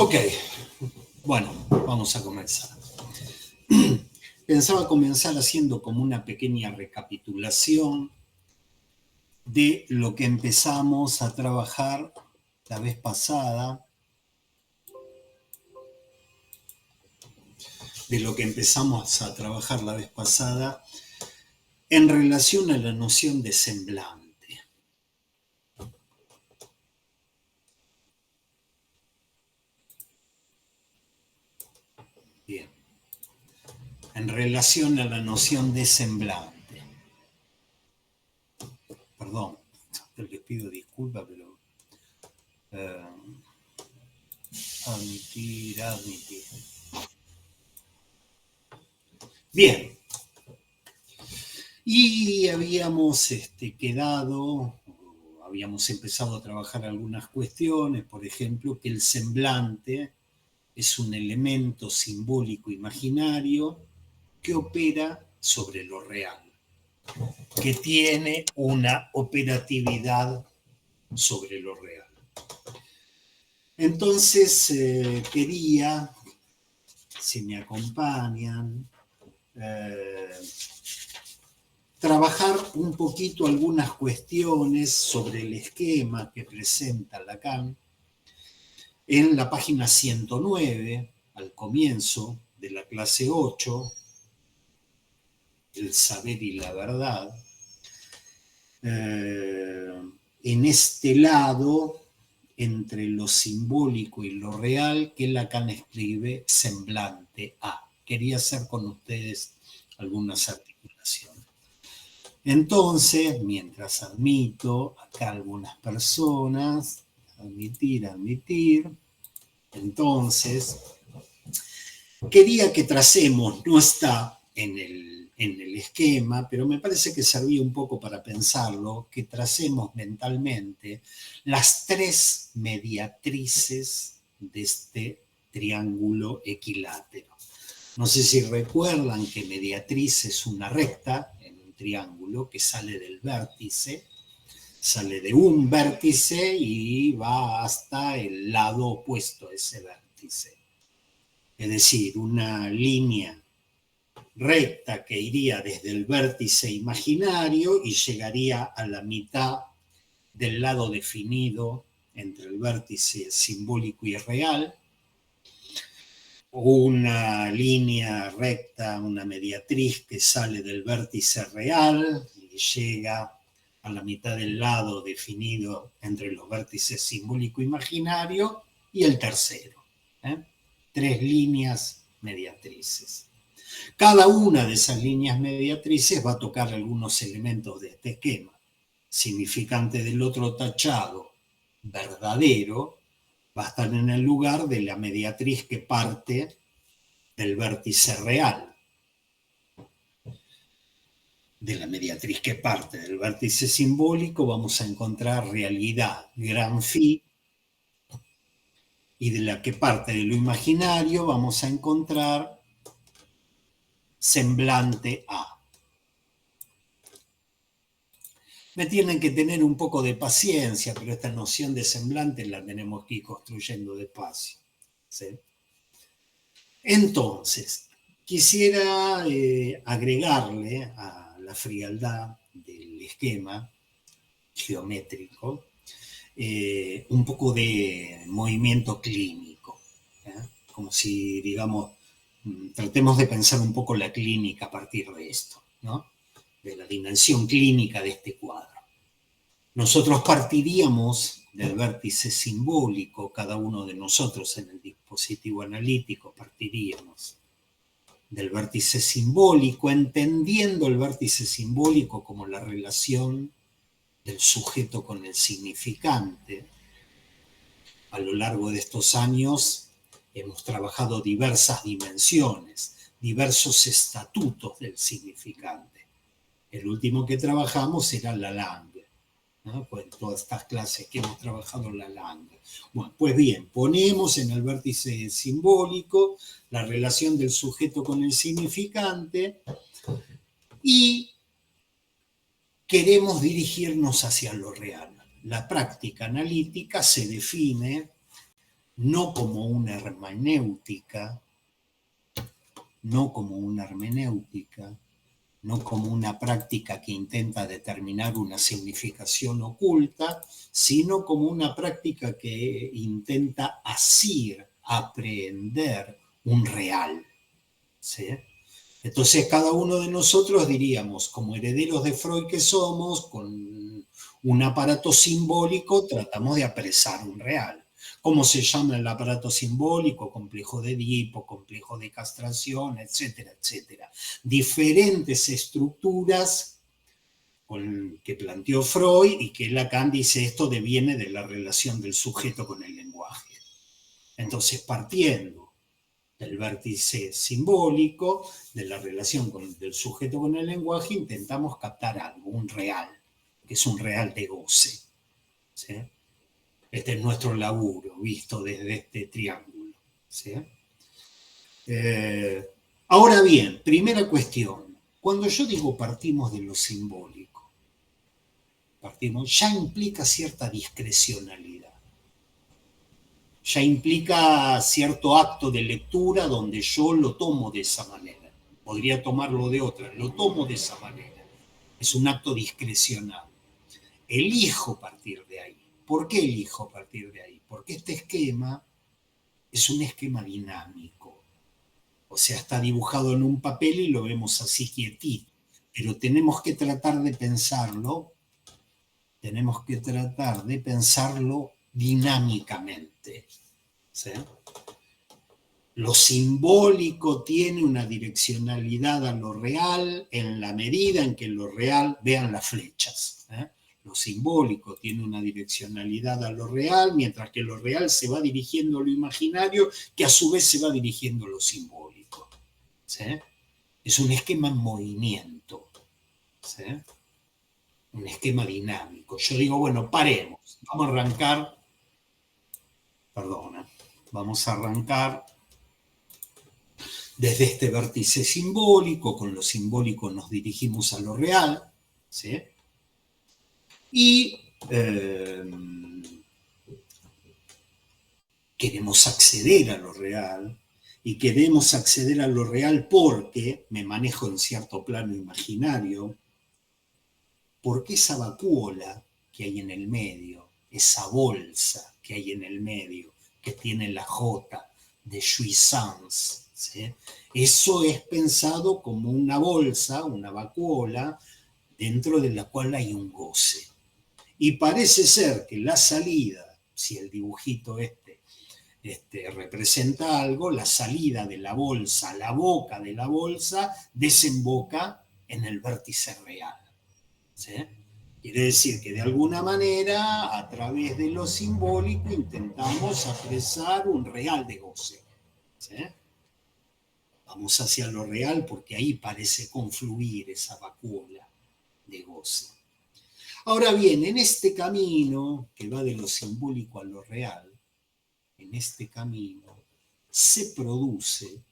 Ok, bueno, vamos a comenzar. Pensaba comenzar haciendo como una pequeña recapitulación de lo que empezamos a trabajar la vez pasada, en relación a la noción de semblante. Bien, en relación a la noción de semblante. Perdón, les pido disculpas, pero admitir. Bien, y habíamos habíamos empezado a trabajar algunas cuestiones, por ejemplo, que el semblante es un elemento simbólico imaginario que opera sobre lo real, que tiene una operatividad sobre lo real. Entonces, quería, si me acompañan, trabajar un poquito algunas cuestiones sobre el esquema que presenta Lacan en la página 109, al comienzo de la clase 8, el saber y la verdad. En este lado, entre lo simbólico y lo real, que Lacan escribe semblante a. Quería hacer con ustedes algunas articulaciones. Entonces, mientras admito acá algunas personas, admitir, entonces, quería que tracemos, no está en el esquema, pero me parece que servía un poco para pensarlo, que tracemos mentalmente las tres mediatrices de este triángulo equilátero. No sé si recuerdan que mediatriz es una recta en un triángulo que sale del vértice, sale de un vértice y va hasta el lado opuesto a ese vértice. Es decir, una línea recta que iría desde el vértice imaginario y llegaría a la mitad del lado definido entre el vértice simbólico y real, una línea recta, una mediatriz que sale del vértice real y llega a la mitad del lado definido entre los vértices simbólico e imaginario, y el tercero. Tres líneas mediatrices. Cada una de esas líneas mediatrices va a tocar algunos elementos de este esquema. Significante del otro tachado, verdadero, va a estar en el lugar de la mediatriz que parte del vértice real. De la mediatriz que parte del vértice simbólico vamos a encontrar realidad, gran phi, y de la que parte de lo imaginario vamos a encontrar semblante a. Me tienen que tener un poco de paciencia, pero esta noción de semblante la tenemos que ir construyendo despacio. ¿Sí? Entonces, quisiera agregarle a la frialdad del esquema geométrico un poco de movimiento clínico. Como si, digamos, tratemos de pensar un poco la clínica a partir de esto, ¿no? De la dimensión clínica de este cuadro. Nosotros partiríamos del vértice simbólico, cada uno de nosotros en el dispositivo analítico partiríamos del vértice simbólico, entendiendo el vértice simbólico como la relación del sujeto con el significante. A lo largo de estos años hemos trabajado diversas dimensiones, diversos estatutos del significante. El último que trabajamos era Lalande, ¿no? Pues todas estas clases que hemos trabajado en Lalande. Bueno, pues bien, ponemos en el vértice simbólico la relación del sujeto con el significante y queremos dirigirnos hacia lo real. La práctica analítica se define no como una hermenéutica, no como una hermenéutica, no como una práctica que intenta determinar una significación oculta, sino como una práctica que intenta asir, aprehender un real. ¿Sí? Entonces cada uno de nosotros diríamos, como herederos de Freud que somos, con un aparato simbólico tratamos de apresar un real. ¿Cómo se llama el aparato simbólico? Complejo de Edipo, complejo de castración, etcétera, etcétera. Diferentes estructuras que planteó Freud y que Lacan dice esto deviene de la relación del sujeto con el lenguaje. Entonces, partiendo del vértice simbólico, de la relación del sujeto con el lenguaje, intentamos captar algo, un real, que es un real de goce. ¿Sí? Este es nuestro laburo, visto desde este triángulo. ¿Sí? Ahora bien, primera cuestión. Cuando yo digo partimos de lo simbólico, ya implica cierta discrecionalidad. Ya implica cierto acto de lectura donde yo lo tomo de esa manera. Podría tomarlo de otra, lo tomo de esa manera. Es un acto discrecional. Elijo partir de ahí. ¿Por qué elijo partir de ahí? Porque este esquema es un esquema dinámico. O sea, está dibujado en un papel y lo vemos así quietito. Pero tenemos que tratar de pensarlo dinámicamente. ¿Sí? Lo simbólico tiene una direccionalidad a lo real en la medida en que lo real, vean las flechas, lo simbólico tiene una direccionalidad a lo real, mientras que lo real se va dirigiendo a lo imaginario, que a su vez se va dirigiendo a lo simbólico. ¿Sí? Es un esquema en movimiento. ¿Sí? Un esquema dinámico. Yo digo, bueno, paremos, vamos a arrancar, vamos a arrancar desde este vértice simbólico, con lo simbólico nos dirigimos a lo real, ¿sí? Y queremos acceder a lo real, y queremos acceder a lo real porque me manejo en cierto plano imaginario, porque esa vacuola que hay en el medio, esa bolsa que hay en el medio, que tiene la J de jouissance, ¿sí? Eso es pensado como una bolsa, una vacuola, dentro de la cual hay un goce. Y parece ser que la salida, si el dibujito representa algo, la salida de la bolsa, la boca de la bolsa, desemboca en el vértice real. ¿Sí? Quiere decir que de alguna manera, a través de lo simbólico, intentamos apresar un real de goce. ¿Sí? Vamos hacia lo real porque ahí parece confluir esa vacuola de goce. Ahora bien, en este camino que va de lo simbólico a lo real, en este camino se produce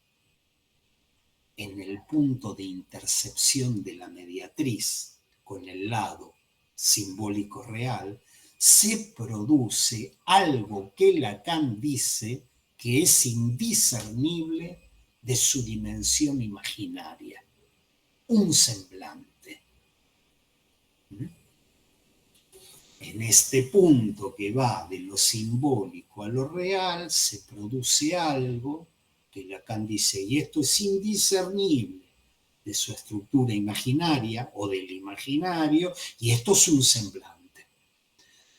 en el punto de intercepción de la mediatriz con el lado simbólico real, se produce algo que Lacan dice que es indiscernible de su dimensión imaginaria, un semblante. En este punto que va de lo simbólico a lo real, se produce algo que Lacan dice, y esto es indiscernible de su estructura imaginaria o del imaginario, y esto es un semblante.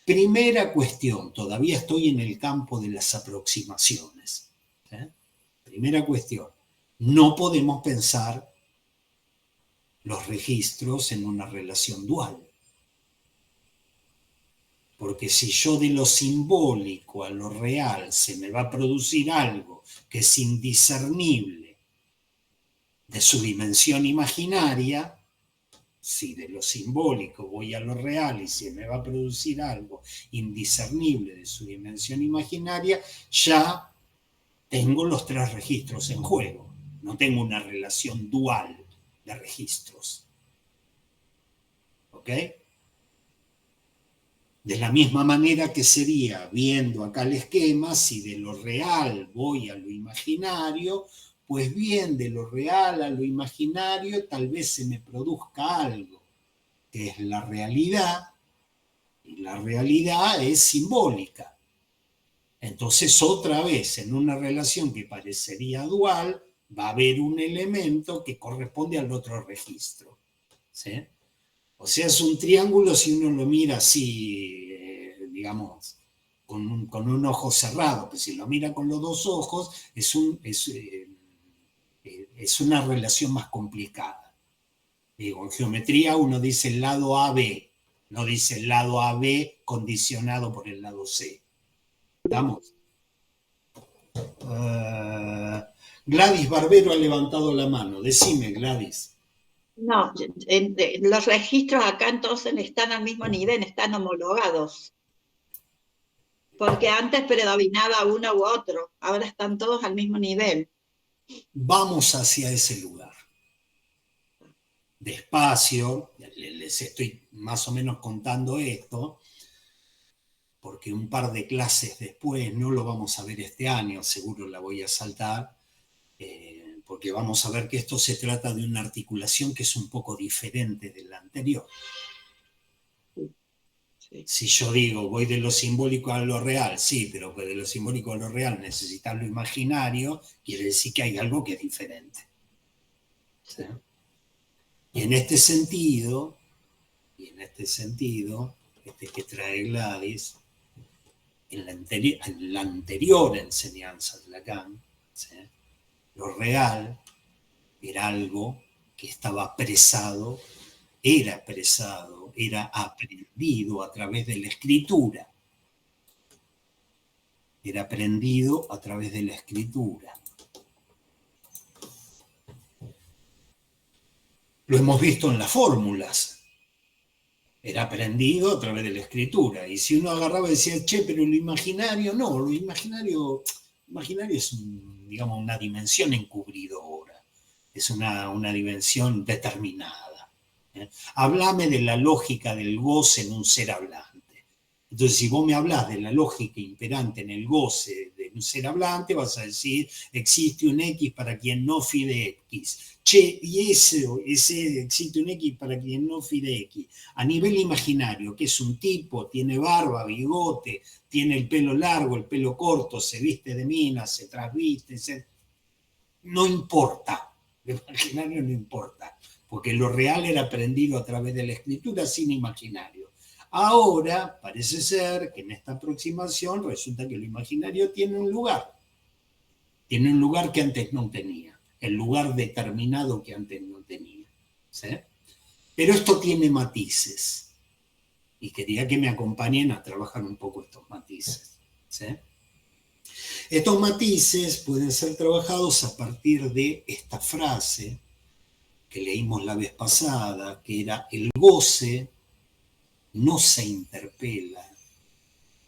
Primera cuestión, todavía estoy en el campo de las aproximaciones. Primera cuestión, no podemos pensar los registros en una relación dual. Porque si yo de lo simbólico a lo real se me va a producir algo que es indiscernible de su dimensión imaginaria, si de lo simbólico voy a lo real y se me va a producir algo indiscernible de su dimensión imaginaria, ya tengo los tres registros en juego. No tengo una relación dual de registros. ¿Ok? De la misma manera que sería, viendo acá el esquema, si de lo real voy a lo imaginario, pues bien, de lo real a lo imaginario tal vez se me produzca algo, que es la realidad, y la realidad es simbólica. Entonces, otra vez, en una relación que parecería dual, va a haber un elemento que corresponde al otro registro. ¿Sí? O sea, es un triángulo si uno lo mira así, digamos, con un ojo cerrado, pero si lo mira con los dos ojos, es una relación más complicada. Digo, en geometría uno dice el lado AB, no dice el lado AB condicionado por el lado C. ¿Estamos? Gladys Barbero ha levantado la mano. Decime, Gladys. No, los registros acá entonces están al mismo nivel, están homologados, porque antes predominaba uno u otro, ahora están todos al mismo nivel. Vamos hacia ese lugar. Despacio, les estoy más o menos contando esto, porque un par de clases después, no lo vamos a ver este año, seguro la voy a saltar, porque vamos a ver que esto se trata de una articulación que es un poco diferente de la anterior. Sí. Si yo digo, voy de lo simbólico a lo real, sí, pero de lo simbólico a lo real necesitas lo imaginario, quiere decir que hay algo que es diferente. ¿Sí? Y en este sentido, este que trae Gladys, en la anterior enseñanza de Lacan, ¿sí? Lo real era algo que estaba era aprendido a través de la escritura. Era aprendido a través de la escritura. Lo hemos visto en las fórmulas. Era aprendido a través de la escritura. Y si uno agarraba y decía, che, pero lo imaginario, no, lo imaginario es, digamos, una dimensión encubridora. Es una dimensión determinada. Háblame de la lógica del goce en un ser hablante. Entonces, si vos me hablas de la lógica imperante en el goce de un ser hablante, vas a decir, existe un X para quien no fide X. Che, y ese existe un X para quien no fide X. A nivel imaginario, que es un tipo, tiene barba, bigote, tiene el pelo largo, el pelo corto, se viste de mina, se trasviste, no importa. Lo imaginario no importa, porque lo real era aprendido a través de la escritura sin imaginario. Ahora parece ser que en esta aproximación resulta que lo imaginario tiene un lugar que antes no tenía, el lugar determinado que antes no tenía. ¿Sí? Pero esto tiene matices y quería que me acompañen a trabajar un poco estos matices. ¿Sí? Estos matices pueden ser trabajados a partir de esta frase que leímos la vez pasada, que era el goce no se interpela,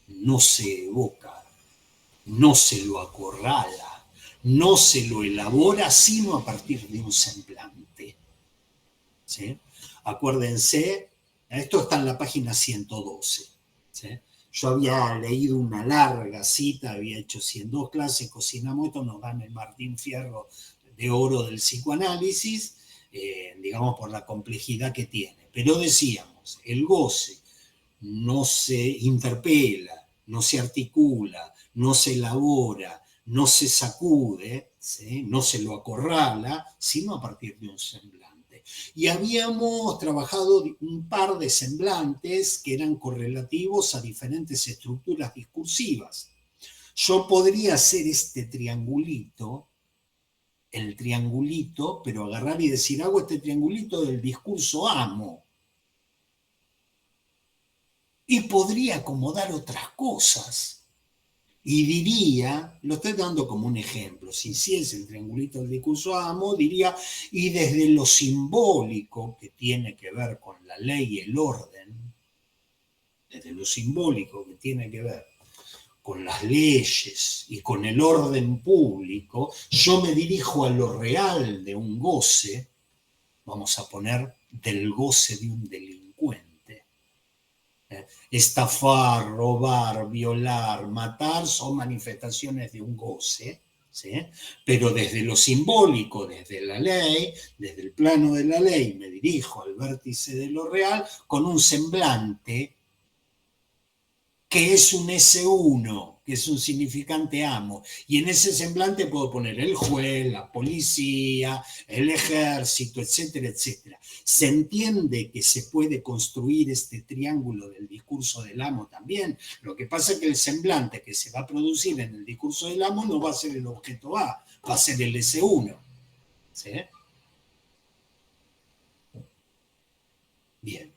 no se evoca, no se lo acorrala, no se lo elabora, sino a partir de un semblante. ¿Sí? Acuérdense, esto está en la página 112. ¿Sí? Yo había leído una larga cita, había hecho 102 clases, cocinamos, esto nos dan el Martín Fierro de oro del psicoanálisis, digamos por la complejidad que tiene. Pero decíamos, el goce no se interpela, no se articula, no se elabora, no se sacude, ¿sí? No se lo acorrala, sino a partir de un semblante. Y habíamos trabajado un par de semblantes que eran correlativos a diferentes estructuras discursivas. Yo podría hacer este triangulito, el triangulito, pero agarrar y decir, hago este triangulito del discurso amo. Y podría acomodar otras cosas. Y diría, lo estoy dando como un ejemplo, si hiciese el triangulito del discurso amo, diría, y desde lo simbólico, que tiene que ver con la ley y el orden, desde lo simbólico que tiene que ver con las leyes y con el orden público, yo me dirijo a lo real de un goce, vamos a poner del goce de un delincuente. Estafar, robar, violar, matar son manifestaciones de un goce, ¿sí? Pero desde lo simbólico, desde la ley, desde el plano de la ley, me dirijo al vértice de lo real con un semblante que es un S1, que es un significante amo. Y en ese semblante puedo poner el juez, la policía, el ejército, etcétera, etcétera. Se entiende que se puede construir este triángulo del discurso del amo también. Lo que pasa es que el semblante que se va a producir en el discurso del amo no va a ser el objeto A, va a ser el S1. ¿Sí? Bien.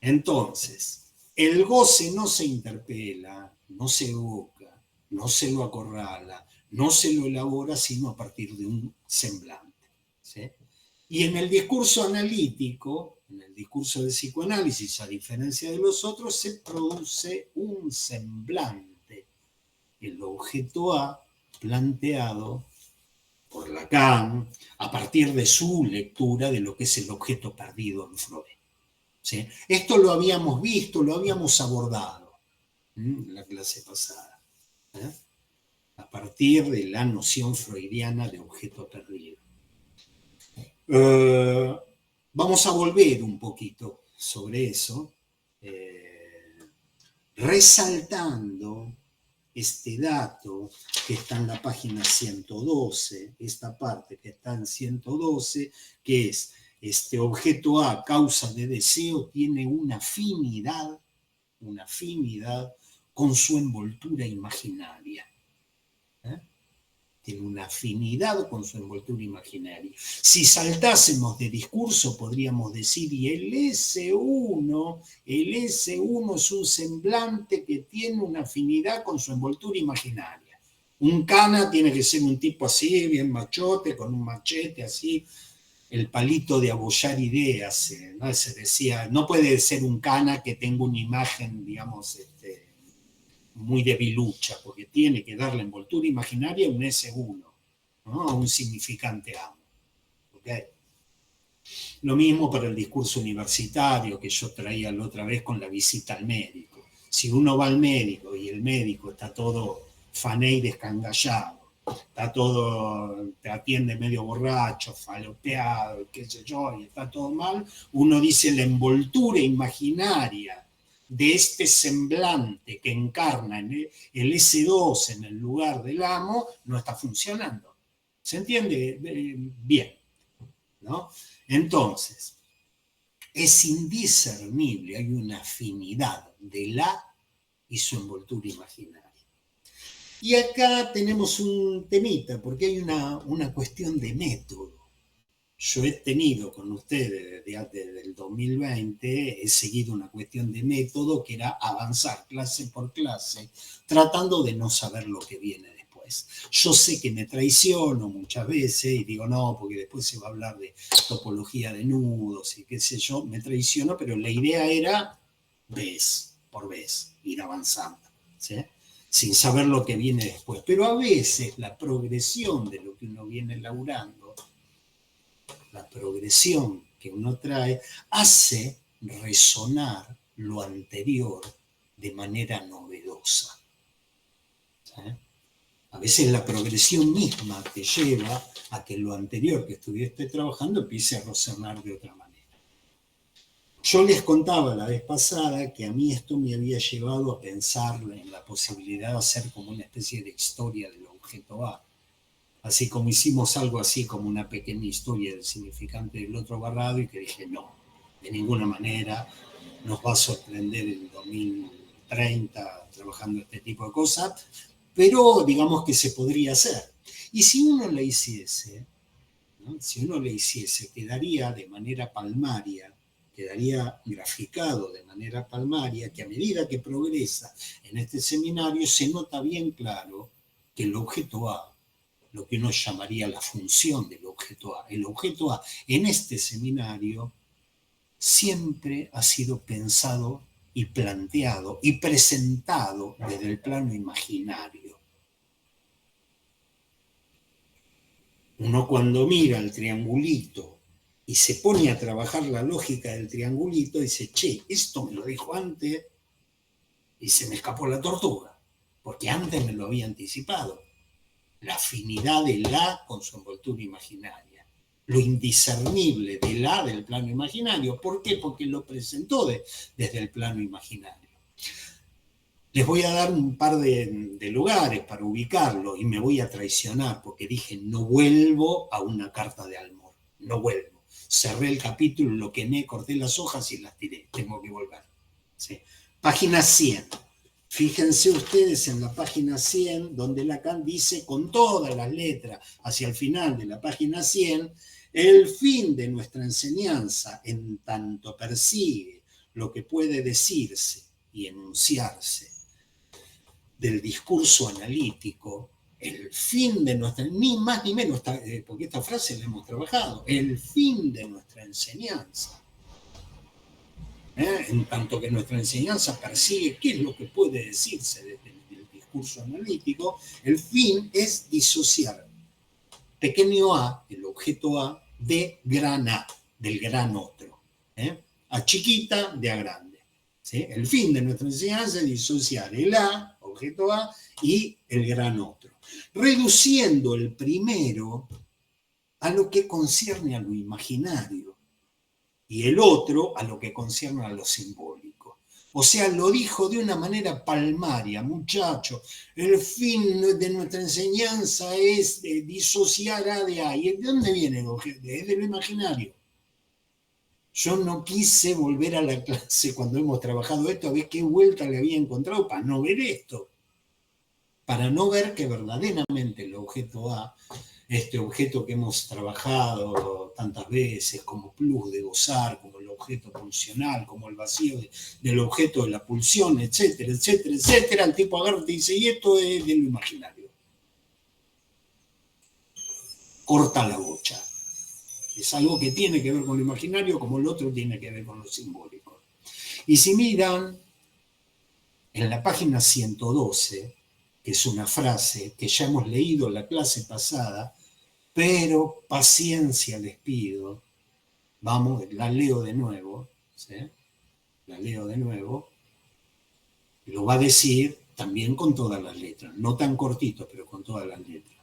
Entonces, el goce no se interpela, no se evoca, no se lo acorrala, no se lo elabora, sino a partir de un semblante. ¿Sí? Y en el discurso analítico, en el discurso del psicoanálisis, a diferencia de los otros, se produce un semblante, el objeto A planteado por Lacan a partir de su lectura de lo que es el objeto perdido en Freud. ¿Sí? Esto lo habíamos visto, lo habíamos abordado en la clase pasada, ¿eh? A partir de la noción freudiana de objeto perdido. Vamos a volver un poquito sobre eso, resaltando este dato que está en la página 112, esta parte que está en 112, que es este objeto A, causa de deseo, tiene una afinidad con su envoltura imaginaria. Tiene una afinidad con su envoltura imaginaria. Si saltásemos de discurso, podríamos decir, y el S1 es un semblante que tiene una afinidad con su envoltura imaginaria. Un cana tiene que ser un tipo así, bien machote, con un machete así, el palito de abollar ideas, ¿no? Se decía, no puede ser un cana que tenga una imagen, digamos, muy debilucha, porque tiene que dar la envoltura imaginaria a un S1, ¿no? A un significante amo. ¿Okay? Lo mismo para el discurso universitario que yo traía la otra vez con la visita al médico. Si uno va al médico y el médico está todo fané y descangallado, está todo, te atiende medio borracho, falopeado, qué sé yo, y está todo mal, uno dice la envoltura imaginaria de este semblante que encarna el S2 en el lugar del amo no está funcionando. ¿Se entiende? Bien, ¿no? Entonces, es indiscernible, hay una afinidad del A y su envoltura imaginaria. Y acá tenemos un temita, porque hay una cuestión de método. Yo he tenido con ustedes desde el 2020, he seguido una cuestión de método que era avanzar clase por clase, tratando de no saber lo que viene después. Yo sé que me traiciono muchas veces y digo no, porque después se va a hablar de topología de nudos y qué sé yo, me traiciono, pero la idea era vez por vez ir avanzando, ¿sí? Sin saber lo que viene después. Pero a veces la progresión de lo que uno viene laburando, la progresión que uno trae, hace resonar lo anterior de manera novedosa. ¿Sí? A veces la progresión misma te lleva a que lo anterior que estuviste trabajando empiece a resonar de otra manera. Yo les contaba la vez pasada que a mí esto me había llevado a pensar en la posibilidad de hacer como una especie de historia del objeto A. Así como hicimos algo así como una pequeña historia del significante del otro barrado y que dije, no, de ninguna manera nos va a sorprender el 2030 trabajando este tipo de cosas, pero digamos que se podría hacer. Y si uno le hiciese, ¿no? Si uno le hiciese, quedaría de manera palmaria, quedaría graficado de manera palmaria, que a medida que progresa en este seminario se nota bien claro que el objeto A, lo que uno llamaría la función del objeto A, el objeto A en este seminario siempre ha sido pensado y planteado y presentado desde el plano imaginario. Uno cuando mira el triangulito y se pone a trabajar la lógica del triangulito, dice, che, esto me lo dijo antes y se me escapó la tortuga, porque antes me lo había anticipado. La afinidad del A con su envoltura imaginaria, lo indiscernible del A del plano imaginario. ¿Por qué? Porque lo presentó desde el plano imaginario. Les voy a dar un par de lugares para ubicarlo y me voy a traicionar porque dije no vuelvo a una carta de Almor, no vuelvo. Cerré el capítulo, lo quemé, corté las hojas y las tiré, tengo que volver. ¿Sí? Página 100. Fíjense ustedes en la página 100, donde Lacan dice con todas las letras, hacia el final de la página 100, el fin de nuestra enseñanza, en tanto persigue lo que puede decirse y enunciarse del discurso analítico, el fin de nuestra, ni más ni menos, porque esta frase la hemos trabajado, el fin de nuestra enseñanza. En tanto que nuestra enseñanza persigue qué es lo que puede decirse desde el discurso analítico, el fin es disociar pequeño a, el objeto A, de gran A, del gran otro. A chiquita de A grande. ¿Sí? El fin de nuestra enseñanza es disociar el A, objeto A, y el gran otro, reduciendo el primero a lo que concierne a lo imaginario y el otro a lo que concierne a lo simbólico. O sea, lo dijo de una manera palmaria, muchacho, el fin de nuestra enseñanza es disociar A de A. ¿Y de dónde viene el objeto? Es de lo imaginario. Yo no quise volver a la clase cuando hemos trabajado esto a ver qué vuelta le había encontrado para no ver esto. Para no ver que verdaderamente el objeto A, este objeto que hemos trabajado tantas veces como plus de gozar, como el objeto pulsional, como el vacío del objeto de la pulsión, etcétera, etcétera, etcétera, el tipo agarra y dice, y esto es de lo imaginario. Corta la bocha. Es algo que tiene que ver con lo imaginario, como el otro tiene que ver con lo simbólico. Y si miran en la página 112, que es una frase que ya hemos leído en la clase pasada, pero paciencia les pido. Vamos, la leo de nuevo. ¿Sí? La leo de nuevo. Lo va a decir también con todas las letras. No tan cortito, pero con todas las letras.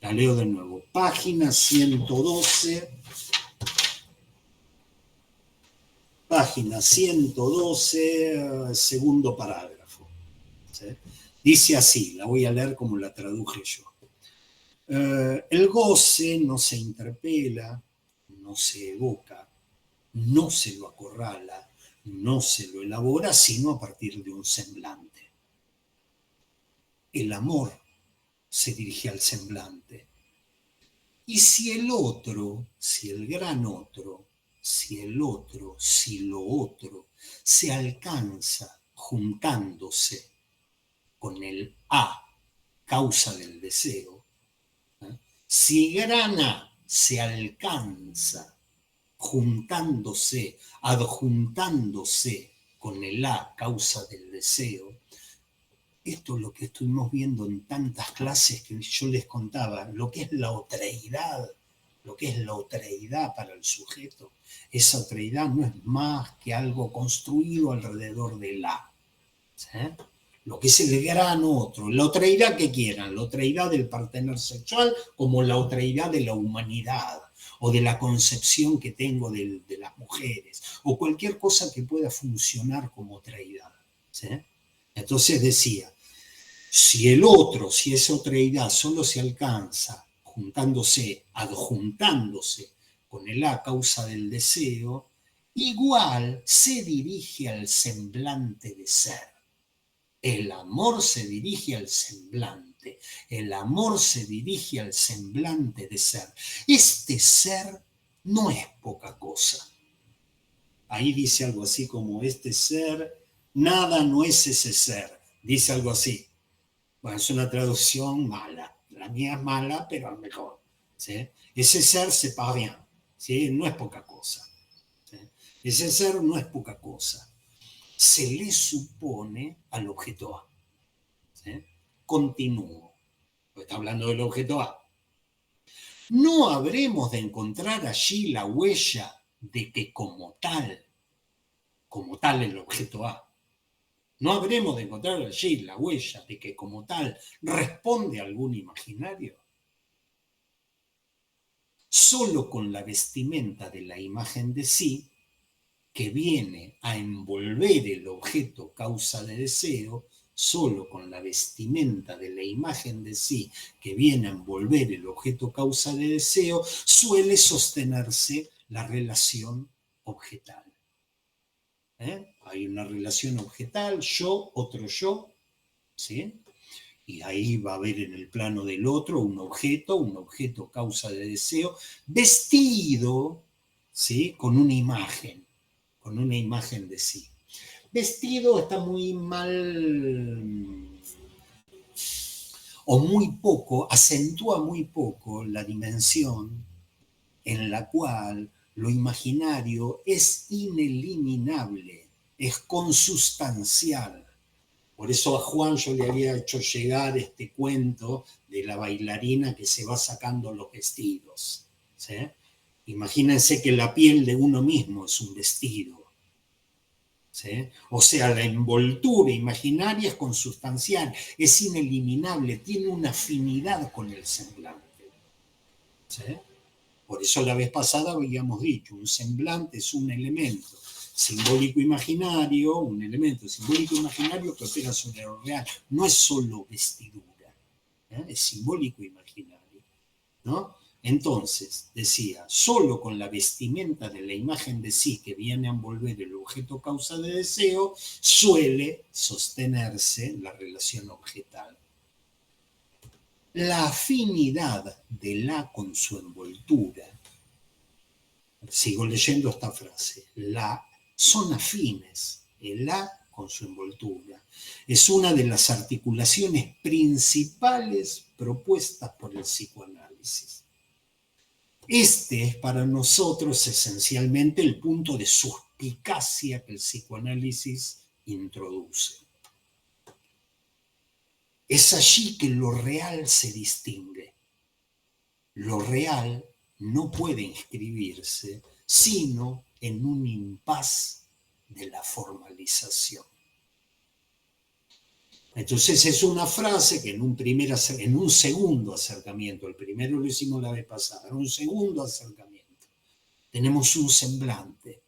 La leo de nuevo. Página 112. Página 112, segundo parágrafo. ¿Sí? Dice así, la voy a leer como la traduje yo. El goce no se interpela, no se evoca, no se lo acorrala, no se lo elabora, sino a partir de un semblante. El amor se dirige al semblante. Y si el otro, si el gran otro, si el otro, si lo otro, se alcanza juntándose con el A, causa del deseo, si gran A se alcanza juntándose, adjuntándose con el A, causa del deseo, esto es lo que estuvimos viendo en tantas clases que yo les contaba, lo que es la otreidad, lo que es la otreidad para el sujeto. Esa otreidad no es más que algo construido alrededor del A. ¿Sí? Lo que es el gran otro, la otreidad que quieran, la otreidad del partener sexual como la otreidad de la humanidad o de la concepción que tengo de las mujeres o cualquier cosa que pueda funcionar como otreidad. ¿Sí? Entonces decía, si el otro, si esa otreidad solo se alcanza juntándose, adjuntándose con el A causa del deseo, igual se dirige al semblante de ser. El amor se dirige al semblante, el amor se dirige al semblante de ser. Este ser no es poca cosa. Ahí dice algo así como este ser, nada no es ese ser, dice algo así. Bueno, es una traducción mala. La mía es mala, pero a lo mejor. ¿Sí? Ese ser c'est pas rien. ¿Sí? No es poca cosa. ¿Sí? Ese ser no es poca cosa. Se le supone al objeto A. ¿Sí? Continúo. Está hablando del objeto A. No habremos de encontrar allí la huella de que como tal el objeto A, ¿No habremos de encontrar allí la huella de que como tal responde a algún imaginario? Solo con la vestimenta de la imagen de sí, que viene a envolver el objeto causa de deseo, solo con la vestimenta de la imagen de sí, que viene a envolver el objeto causa de deseo, suele sostenerse la relación objetal. Hay una relación objetal, yo, otro yo, ¿sí? Y ahí va a haber en el plano del otro un objeto causa de deseo, vestido, ¿sí? Con una imagen de sí. Vestido está muy mal o muy poco, acentúa muy poco la dimensión en la cual lo imaginario es ineliminable, es consustancial. Por eso a Juan yo le había hecho llegar este cuento de la bailarina que se va sacando los vestidos, ¿sí? Imagínense que la piel de uno mismo es un vestido, ¿sí? O sea, la envoltura imaginaria es consustancial, es ineliminable, tiene una afinidad con el semblante, ¿sí? Por eso la vez pasada habíamos dicho, un semblante es un elemento simbólico imaginario, un elemento simbólico imaginario que opera sobre lo real. No es solo vestidura, es simbólico imaginario, ¿no? Entonces, decía, solo con la vestimenta de la imagen de sí que viene a envolver el objeto causa de deseo, suele sostenerse la relación objetal. La afinidad de la con su envoltura, sigo leyendo esta frase, son afines, el A con su envoltura. Es una de las articulaciones principales propuestas por el psicoanálisis. Este es para nosotros esencialmente el punto de suspicacia que el psicoanálisis introduce. Es allí que lo real se distingue. Lo real no puede inscribirse sino en un impas de la formalización. Entonces es una frase que en un segundo acercamiento, el primero lo hicimos la vez pasada, en un segundo acercamiento, tenemos un semblante,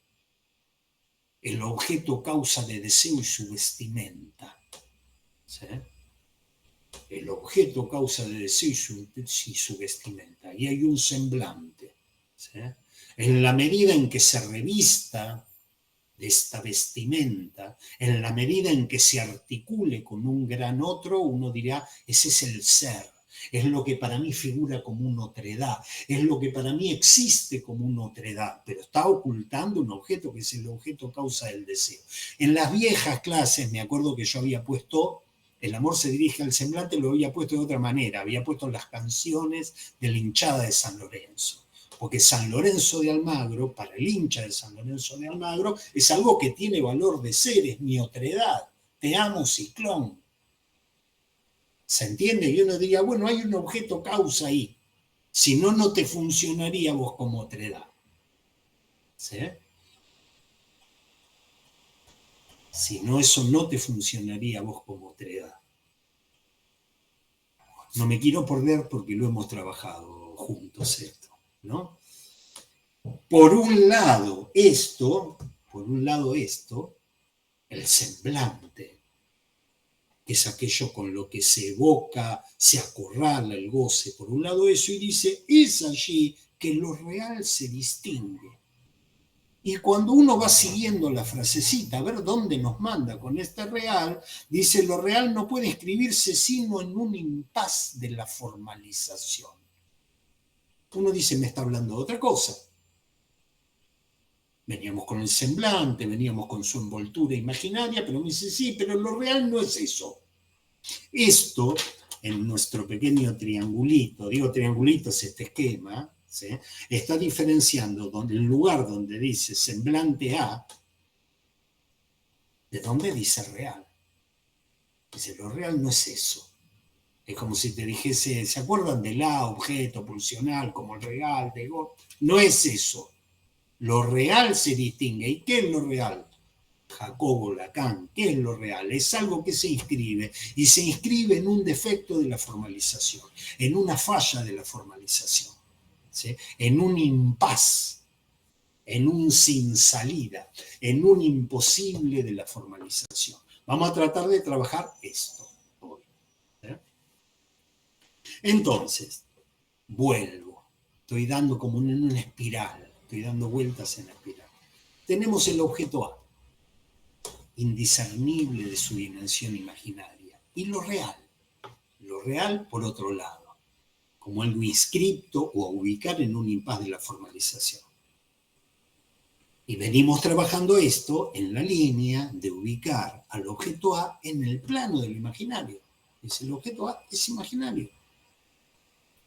el objeto causa de deseo y su vestimenta, ¿sí? El objeto causa de deseo y su vestimenta, y hay un semblante, ¿sí? En la medida en que se revista de esta vestimenta, en la medida en que se articule con un gran otro, uno dirá, ese es el ser, es lo que para mí figura como una otredad, es lo que para mí existe como una otredad, pero está ocultando un objeto que es el objeto causa del deseo. En las viejas clases, me acuerdo que yo había puesto, el amor se dirige al semblante, lo había puesto de otra manera, había puesto las canciones de la hinchada de San Lorenzo. Porque San Lorenzo de Almagro, para el hincha de San Lorenzo de Almagro, es algo que tiene valor de ser, es mi otredad. Te amo, Ciclón. ¿Se entiende? Y uno diría, bueno, hay un objeto causa ahí. Si no, no te funcionaría vos como otredad. ¿Sí? Si no, eso no te funcionaría vos como otredad. No me quiero perder porque lo hemos trabajado juntos esto, ¿no? Por un lado esto, el semblante, que es aquello con lo que se evoca, se acorrala el goce, por un lado eso, y dice, es allí que lo real se distingue. Y cuando uno va siguiendo la frasecita, a ver dónde nos manda con este real, dice, lo real no puede escribirse sino en un impas de la formalización. Uno dice, me está hablando de otra cosa. Veníamos con el semblante, veníamos con su envoltura imaginaria, pero me dice, sí, pero lo real no es eso. Esto, en nuestro pequeño triangulito, digo triangulito es este esquema, ¿sí? Está diferenciando el lugar donde dice semblante A, de donde dice real. Dice, lo real no es eso. Es como si te dijese, ¿se acuerdan del A, objeto, pulsional, como el real, no es eso. Lo real se distingue. ¿Y qué es lo real? Jacobo Lacan, ¿qué es lo real? Es algo que se inscribe, y se inscribe en un defecto de la formalización, en una falla de la formalización, ¿sí? En un impas, en un sin salida, en un imposible de la formalización. Vamos a tratar de trabajar esto hoy. Entonces, vuelvo. Estoy dando como en una espiral, estoy dando vueltas en la espiral. Tenemos el objeto A, indiscernible de su dimensión imaginaria, y lo real por otro lado, como algo inscripto o a ubicar en un impas de la formalización. Y venimos trabajando esto en la línea de ubicar al objeto A en el plano del imaginario. El objeto A es imaginario.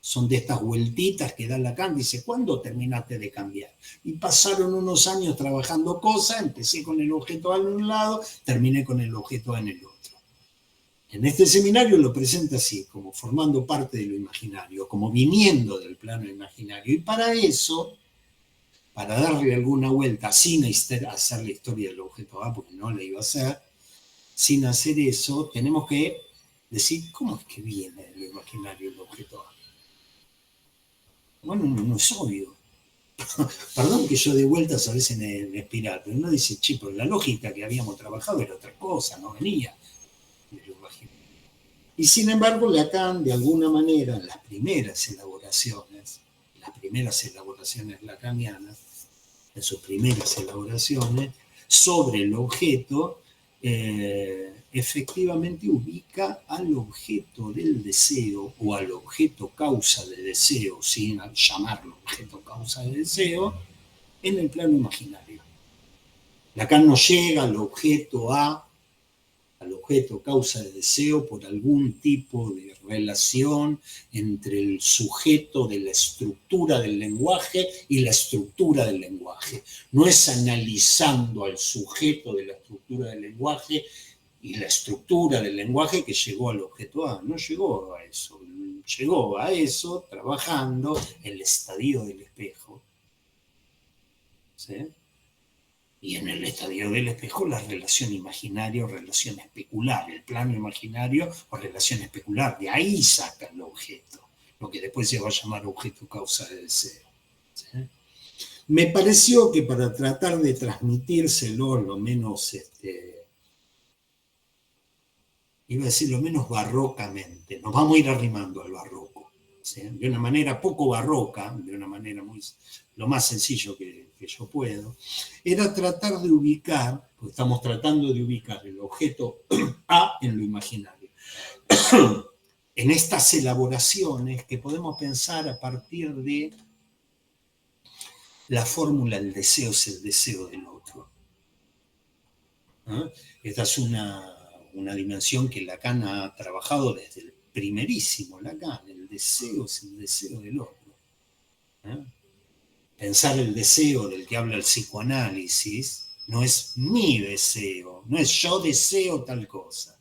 Son de estas vueltitas que da Lacan, dice, ¿cuándo terminaste de cambiar? Y pasaron unos años trabajando cosas, empecé con el objeto A en un lado, terminé con el objeto A en el otro. En este seminario lo presenta así, como formando parte de lo imaginario, como viniendo del plano imaginario. Y para eso, para darle alguna vuelta, sin hacer la historia del objeto A, porque no la iba a hacer, sin hacer eso, tenemos que decir, ¿cómo es que viene de lo imaginario el objeto A? Bueno, no es obvio. Perdón que yo dé vueltas a veces en espiral, pero uno dice, chico, la lógica que habíamos trabajado era otra cosa, no venía de lo imaginario. Y sin embargo, Lacan, de alguna manera, en las primeras elaboraciones lacanianas, en sus primeras elaboraciones, sobre el objeto, efectivamente ubica al objeto del deseo o al objeto causa de deseo, sin llamarlo objeto causa de deseo, en el plano imaginario. Lacan no llega al objeto causa de deseo por algún tipo de relación entre el sujeto de la estructura del lenguaje y la estructura del lenguaje. No es analizando al sujeto de la estructura del lenguaje y la estructura del lenguaje que llegó al objeto A, no llegó a eso, llegó a eso trabajando el estadio del espejo. ¿Sí? Y en el estadio del espejo la relación imaginaria o relación especular, el plano imaginario o relación especular, de ahí saca el objeto, lo que después se va a llamar objeto causa de deseo. ¿Sí? Me pareció que para tratar de transmitírselo lo menos, iba a decir lo menos barrocamente, nos vamos a ir arrimando al barroco, ¿sí? De una manera poco barroca, de una manera lo más sencillo que yo puedo, era tratar de ubicar, porque estamos tratando de ubicar el objeto A en lo imaginario, en estas elaboraciones que podemos pensar a partir de la fórmula el deseo es el deseo del otro. ¿Ah? Esta es una dimensión que Lacan ha trabajado desde el primerísimo Lacan, el deseo es el deseo del otro. ¿Ah? Pensar el deseo del que habla el psicoanálisis no es mi deseo, no es yo deseo tal cosa.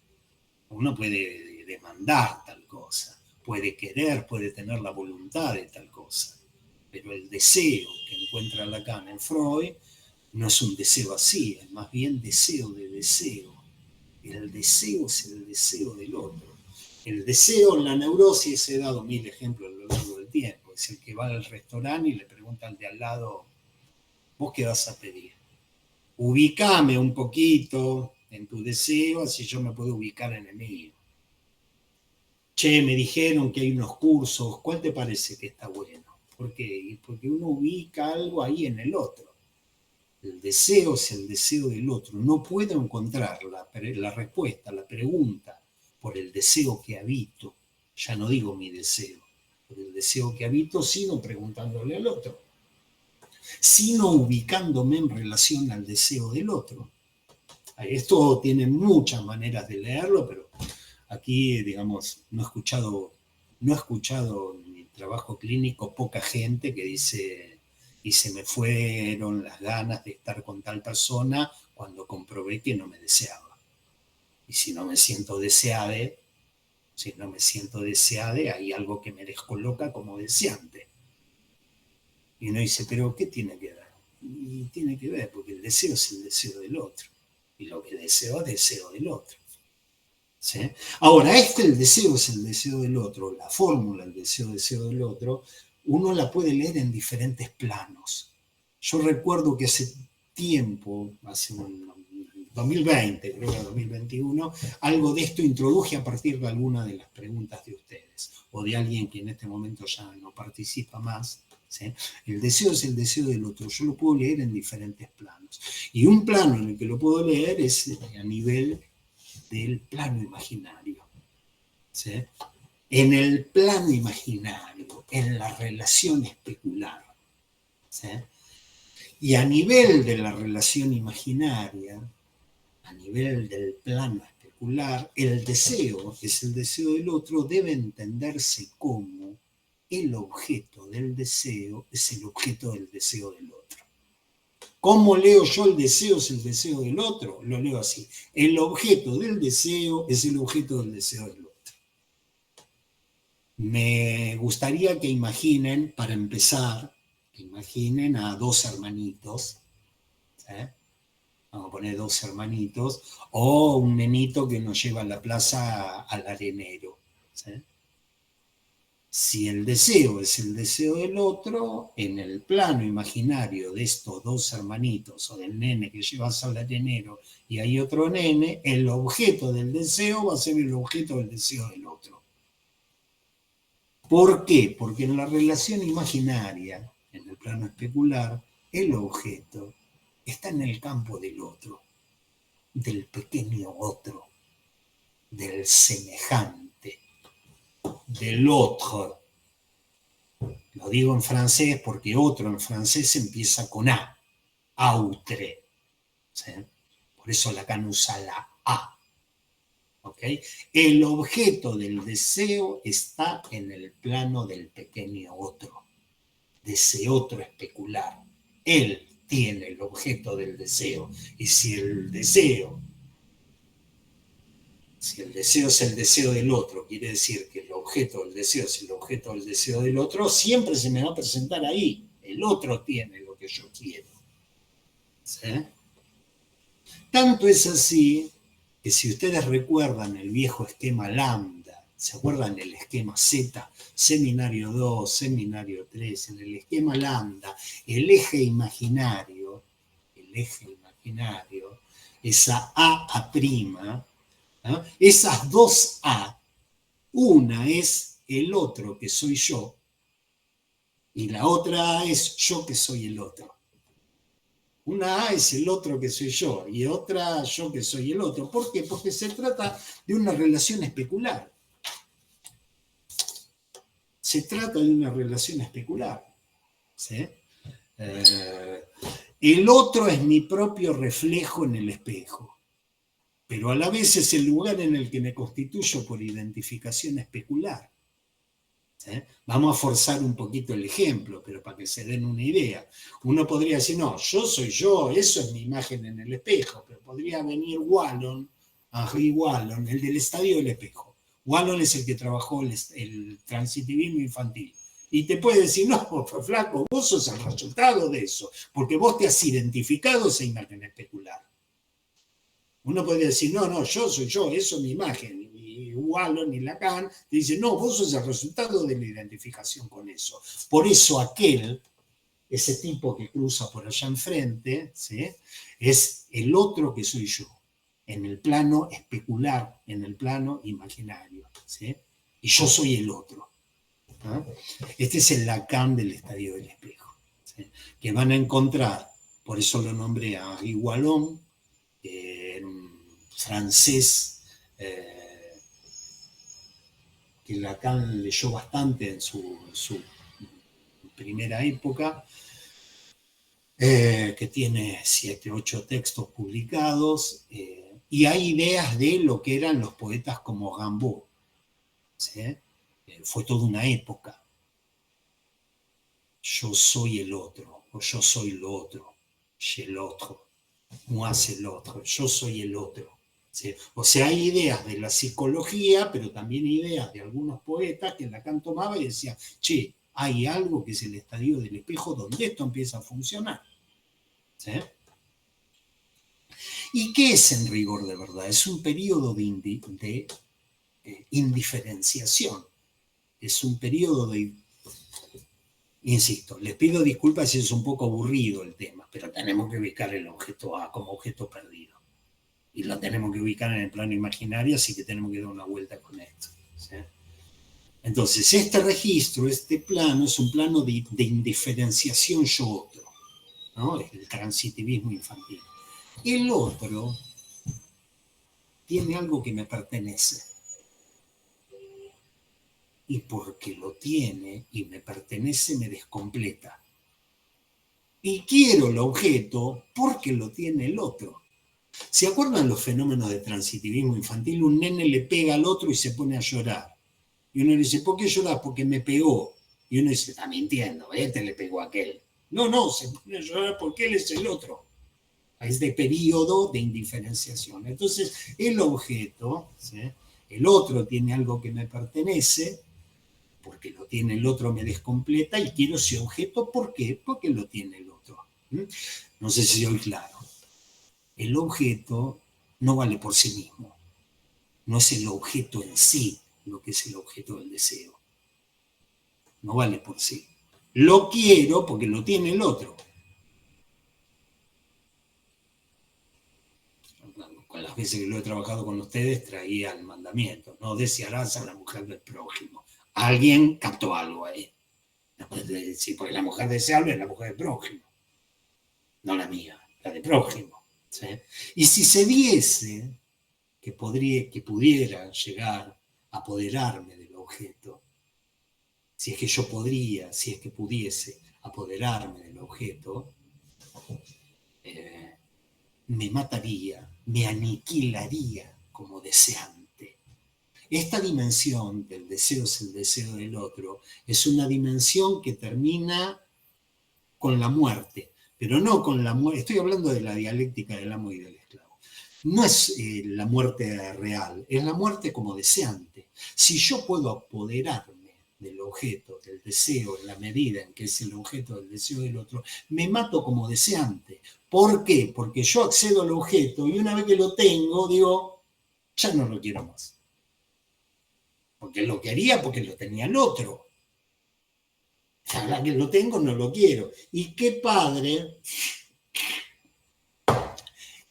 Uno puede demandar tal cosa, puede querer, puede tener la voluntad de tal cosa, pero el deseo que encuentra Lacan en Freud no es un deseo así, es más bien deseo de deseo. El deseo es el deseo del otro. El deseo en la neurosis, he dado 1000 ejemplos a lo largo del tiempo, es el que va al restaurante y le pregunta al de al lado, ¿vos qué vas a pedir? Ubícame un poquito en tu deseo, así yo me puedo ubicar en el mío. Che, me dijeron que hay unos cursos, ¿cuál te parece que está bueno? ¿Por qué? Porque uno ubica algo ahí en el otro. El deseo es el deseo del otro. No puedo encontrar la respuesta, la pregunta, por el deseo que habito. Ya no digo mi deseo. Por el deseo que habito, sino preguntándole al otro. Sino ubicándome en relación al deseo del otro. Esto tiene muchas maneras de leerlo, pero aquí, digamos, no he escuchado en mi trabajo clínico poca gente que dice, y se me fueron las ganas de estar con tal persona cuando comprobé que no me deseaba. Y si no me siento deseade, hay algo que me descoloca como deseante. Y uno dice, pero ¿qué tiene que ver? Y tiene que ver, porque el deseo es el deseo del otro. Y lo que deseo, deseo del otro. ¿Sí? Ahora, el deseo es el deseo del otro, la fórmula, el deseo del otro, uno la puede leer en diferentes planos. Yo recuerdo que hace tiempo, hace un 2020, creo que 2021, algo de esto introduje a partir de alguna de las preguntas de ustedes, o de alguien que en este momento ya no participa más. ¿Sí? El deseo es el deseo del otro, yo lo puedo leer en diferentes planos. Y un plano en el que lo puedo leer es a nivel del plano imaginario. ¿Sí? En el plano imaginario, en la relación especular. ¿Sí? Y a nivel de la relación imaginaria, a nivel del plano especular, el deseo, que es el deseo del otro, debe entenderse como el objeto del deseo es el objeto del deseo del otro. ¿Cómo leo yo el deseo es el deseo del otro? Lo leo así. El objeto del deseo es el objeto del deseo del otro. Me gustaría que imaginen, para empezar, que imaginen a dos hermanitos, ¿sí? Vamos a poner dos hermanitos, o un nenito que nos lleva a la plaza al arenero. ¿Sí? Si el deseo es el deseo del otro, en el plano imaginario de estos dos hermanitos, o del nene que llevas al arenero y hay otro nene, el objeto del deseo va a ser el objeto del deseo del otro. ¿Por qué? Porque en la relación imaginaria, en el plano especular, el objeto está en el campo del otro, del pequeño otro, del semejante, del otro. Lo digo en francés porque otro en francés empieza con A, autre. ¿Sí? Por eso Lacan usa la A. ¿Okay? El objeto del deseo está en el plano del pequeño otro, de ese otro especular. Él tiene el objeto del deseo. Y si el deseo es el deseo del otro, quiere decir que el objeto del deseo es el objeto del deseo del otro, siempre se me va a presentar ahí. El otro tiene lo que yo quiero. ¿Sí? Tanto es así que si ustedes recuerdan el viejo esquema lambda, ¿se acuerdan del esquema Z? Seminario 2, seminario 3, en el esquema lambda, el eje imaginario, esa A', ¿no? Esas dos A, una es el otro que soy yo y la otra A es yo que soy el otro. Una A es el otro que soy yo y otra yo que soy el otro. ¿Por qué? Porque se trata de una relación especular. Se trata de una relación especular. ¿Sí? El otro es mi propio reflejo en el espejo, pero a la vez es el lugar en el que me constituyo por identificación especular. ¿Sí? Vamos a forzar un poquito el ejemplo, pero para que se den una idea. Uno podría decir, no, yo soy yo, eso es mi imagen en el espejo, pero podría venir Wallon, Henri Wallon, el del Estadio del Espejo. Wallon es el que trabajó el transitivismo infantil. Y te puede decir, no, pues, flaco, vos sos el resultado de eso, porque vos te has identificado esa imagen especular. Uno podría decir, no, yo soy yo, eso es mi imagen. Y Wallon y Lacan te dicen, no, vos sos el resultado de la identificación con eso. Por eso ese tipo que cruza por allá enfrente, ¿sí? Es el otro que soy yo, en el plano especular, en el plano imaginario. ¿Sí? Y yo soy el otro. ¿No? Este es el Lacan del Estadio del Espejo. ¿Sí? Que van a encontrar, por eso lo nombré a Henri Wallon, francés, que Lacan leyó bastante en su primera época, que tiene 7, 8 textos publicados, y hay ideas de lo que eran los poetas como Rimbaud. ¿Sí? Fue toda una época. Yo soy el otro, o yo soy lo otro, j'ai l'autre, moi c'est l'autre, yo soy el otro. ¿Sí? O sea, hay ideas de la psicología, pero también ideas de algunos poetas que Lacan tomaba y decía, che, hay algo que es el estadio del espejo donde esto empieza a funcionar. ¿Sí? ¿Y qué es en rigor de verdad? Es un periodo de indiferenciación. Es un periodo de... Insisto, les pido disculpas si es un poco aburrido el tema, pero tenemos que ubicar el objeto A como objeto perdido. Y lo tenemos que ubicar en el plano imaginario, así que tenemos que dar una vuelta con esto. ¿Sí? Entonces, este registro, este plano, es un plano de indiferenciación yo-otro, ¿no? Es el transitivismo infantil. El otro tiene algo que me pertenece. Y porque lo tiene y me pertenece, me descompleta. Y quiero el objeto porque lo tiene el otro. ¿Se acuerdan los fenómenos de transitivismo infantil? Un nene le pega al otro y se pone a llorar. Y uno le dice, ¿por qué lloras? Porque me pegó. Y uno dice, está mintiendo, este le pegó a aquel. No, se pone a llorar porque él es el otro. A este periodo de indiferenciación. Entonces, el objeto, ¿sí? El otro tiene algo que me pertenece, porque lo tiene el otro me descompleta, y quiero ese objeto, ¿por qué? Porque lo tiene el otro. No sé si soy claro. El objeto no vale por sí mismo. No es el objeto en sí lo que es el objeto del deseo. No vale por sí. Lo quiero porque lo tiene el otro. Con las veces que lo he trabajado con ustedes, traía el mandamiento. No desearás a la mujer del prójimo. Alguien captó algo ahí. Sí, porque la mujer deseable es la mujer del prójimo. No la mía, la del prójimo. ¿Sí? Y si se diese que pudiera llegar a apoderarme del objeto, si es que yo podría, si es que pudiese apoderarme del objeto, me mataría, me aniquilaría como deseante. Esta dimensión del deseo es el deseo del otro, es una dimensión que termina con la muerte, pero no con la muerte, estoy hablando de la dialéctica del amo y del esclavo. No es la muerte real, es la muerte como deseante. Si yo puedo apoderarme del objeto, del deseo, en la medida en que es el objeto del deseo del otro, me mato como deseante. ¿Por qué? Porque yo accedo al objeto y una vez que lo tengo, digo, ya no lo quiero más. Porque lo quería porque lo tenía el otro. Ahora que lo tengo, no lo quiero. Y qué padre,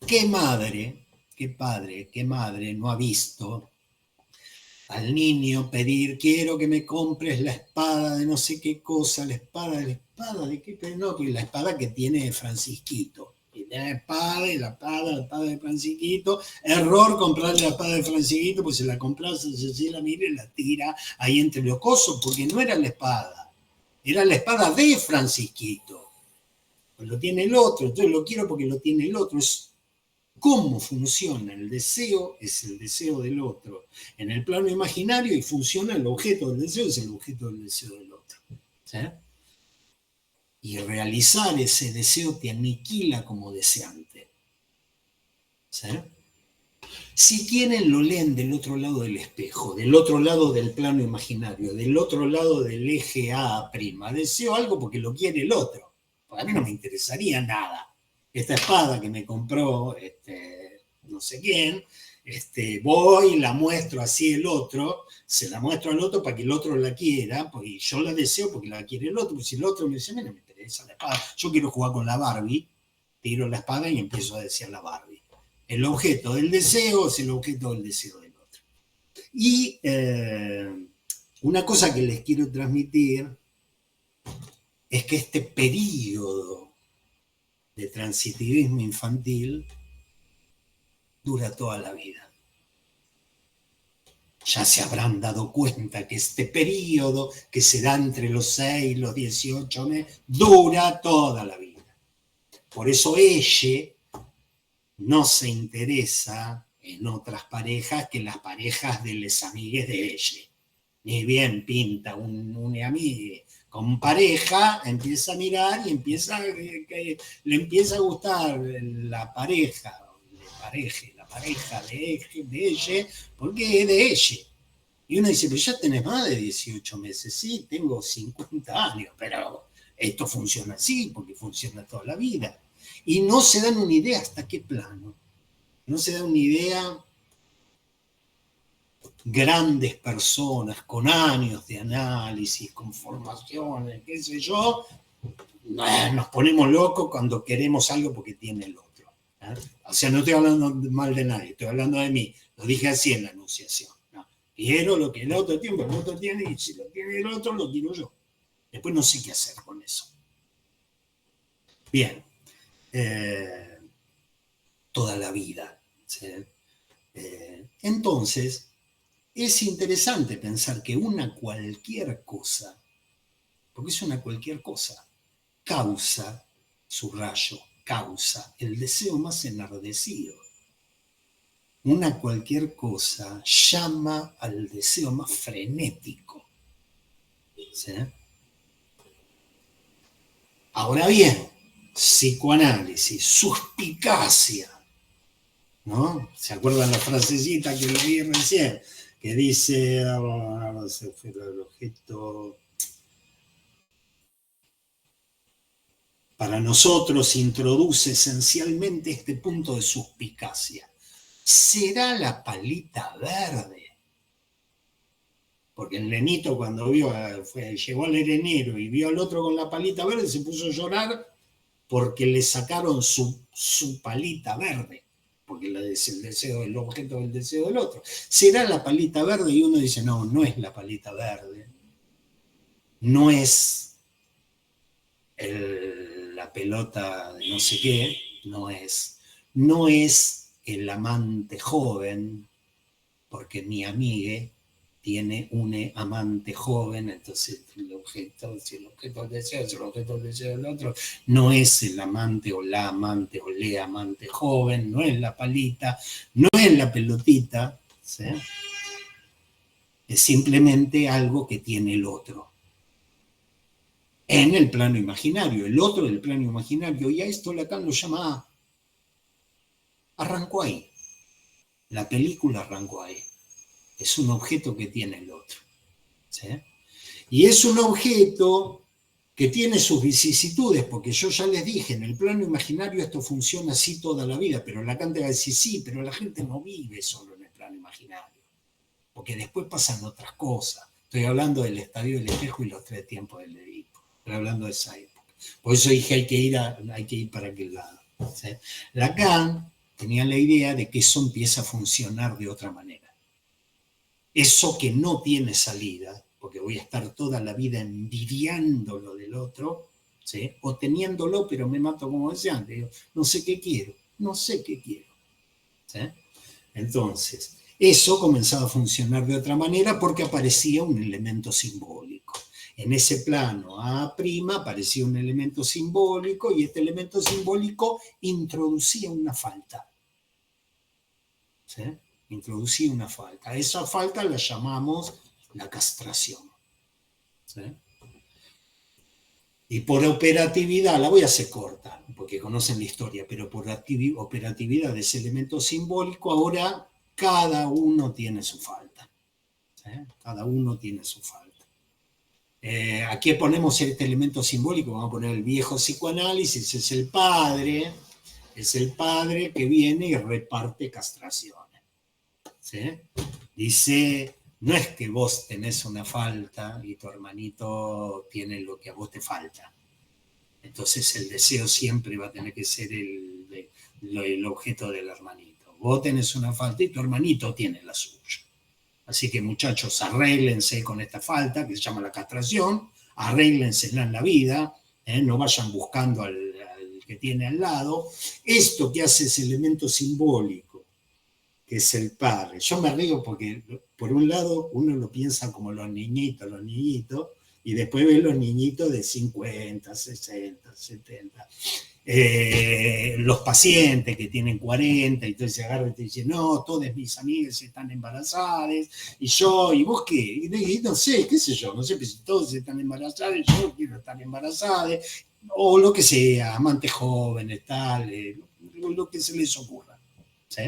qué madre no ha visto al niño pedir, quiero que me compres la espada de no sé qué cosa, la espada de qué, no, la espada que tiene Francisquito. Y tiene la espada de Francisquito. Error comprarle la espada de Francisquito, pues se la compras, se la mira y la tira ahí entre los cosos, porque no era la espada, era la espada de Francisquito. Pues lo tiene el otro, entonces lo quiero porque lo tiene el otro. Es cómo funciona el deseo, es el deseo del otro en el plano imaginario, y funciona el objeto del deseo, es el objeto del deseo del otro. ¿Sí? Y realizar ese deseo te aniquila como deseante. ¿Sí? Si tienen, lo leen del otro lado del espejo, del otro lado del plano imaginario, del otro lado del eje A'. Deseo algo porque lo quiere el otro. Porque a mí no me interesaría nada. Esta espada que me compró no sé quién, voy y la muestro así el otro, se la muestro al otro para que el otro la quiera, y yo la deseo porque la quiere el otro, porque si el otro me dice, no me interesa la espada, yo quiero jugar con la Barbie, tiro la espada y empiezo a desear la Barbie. El objeto del deseo es el objeto del deseo del otro. Y una cosa que les quiero transmitir es que este periodo de transitivismo infantil dura toda la vida. Ya se habrán dado cuenta que este periodo, que se da entre los 6 y los 18 meses, dura toda la vida. Por eso ella no se interesa en otras parejas que las parejas de les amigues de ella. Ni bien pinta un amigo con pareja, empieza a mirar y le empieza a gustar la pareja de ella, porque es de ella. Y uno dice, pero ya tenés más de 18 meses. Sí, tengo 50 años, pero esto funciona así, porque funciona toda la vida. Y no se dan una idea hasta qué plano. No se dan una idea grandes personas con años de análisis, con formaciones, qué sé yo, nos ponemos locos cuando queremos algo porque tiene el otro. O sea, no estoy hablando mal de nadie, estoy hablando de mí. Lo dije así en la anunciación. ¿No? Quiero lo que el otro tiene, el otro tiene, y si lo tiene el otro, lo quiero yo. Después no sé qué hacer con eso. Bien. Toda la vida. ¿Sí? Entonces, es interesante pensar que una cualquier cosa, porque es una cualquier cosa, causa, subrayo, causa el deseo más enardecido. Una cualquier cosa llama al deseo más frenético. ¿Sí? Ahora bien, psicoanálisis, suspicacia, ¿no? ¿Se acuerdan la frasecita que leí recién? Que dice, el objeto, para nosotros introduce esencialmente este punto de suspicacia. ¿Será la palita verde? Porque el nenito cuando llegó al arenero y vio al otro con la palita verde, se puso a llorar porque le sacaron su palita verde, porque es el deseo, el objeto del deseo del otro. ¿Será la palita verde? Y uno dice, no, no es la palita verde, no es la pelota de no sé qué, no es el amante joven, porque mi amigue tiene un amante joven, entonces si el objeto del deseo es el objeto del deseo del otro, no es el amante o la amante o le amante joven, no es la palita, no es la pelotita, ¿sí? Es simplemente algo que tiene el otro. En el plano imaginario, el otro del plano imaginario, y a esto Lacan lo llama A. Arrancó ahí. La película arrancó ahí. Es un objeto que tiene el otro. ¿Sí? Y es un objeto que tiene sus vicisitudes, porque yo ya les dije, en el plano imaginario esto funciona así toda la vida, pero Lacan te va a decir, sí, pero la gente no vive solo en el plano imaginario, porque después pasan otras cosas. Estoy hablando del Estadio del Espejo y los 3 tiempos del Edipo. Estoy hablando de esa época. Por eso dije, hay que ir para aquel lado. ¿Sí? Lacan tenía la idea de que eso empieza a funcionar de otra manera. Eso que no tiene salida, porque voy a estar toda la vida envidiando lo del otro, ¿sí? O teniéndolo, pero me mato como decía antes. Digo, no sé qué quiero, no sé qué quiero. ¿Sí? Entonces, eso comenzaba a funcionar de otra manera porque aparecía un elemento simbólico. En ese plano A' aparecía un elemento simbólico y este elemento simbólico introducía una falta. ¿Sí? Introducía una falta. Esa falta la llamamos la castración. ¿Sí? Y por operatividad, la voy a hacer corta, porque conocen la historia, pero por operatividad de ese elemento simbólico, ahora cada uno tiene su falta. ¿Sí? Cada uno tiene su falta. Aquí ponemos este elemento simbólico, vamos a poner el viejo psicoanálisis, es el padre que viene y reparte castraciones. ¿Sí? Dice, no es que vos tenés una falta y tu hermanito tiene lo que a vos te falta. Entonces el deseo siempre va a tener que ser el objeto del hermanito. Vos tenés una falta y tu hermanito tiene la suya. Así que muchachos, arréglense con esta falta que se llama la castración, arréglensela en la vida, no vayan buscando al que tiene al lado. Esto que hace ese elemento simbólico, que es el padre. Yo me río porque, por un lado, uno lo piensa como los niñitos, y después ve los niñitos de 50, 60, 70. Los pacientes que tienen 40 y entonces se agarran y te dicen, no, todas mis amigas están embarazadas, y vos qué, y no sé, qué sé yo, no sé, si todos están embarazados, yo quiero estar embarazada, o lo que sea, amantes jóvenes, tal, lo que se les ocurra. ¿Sí?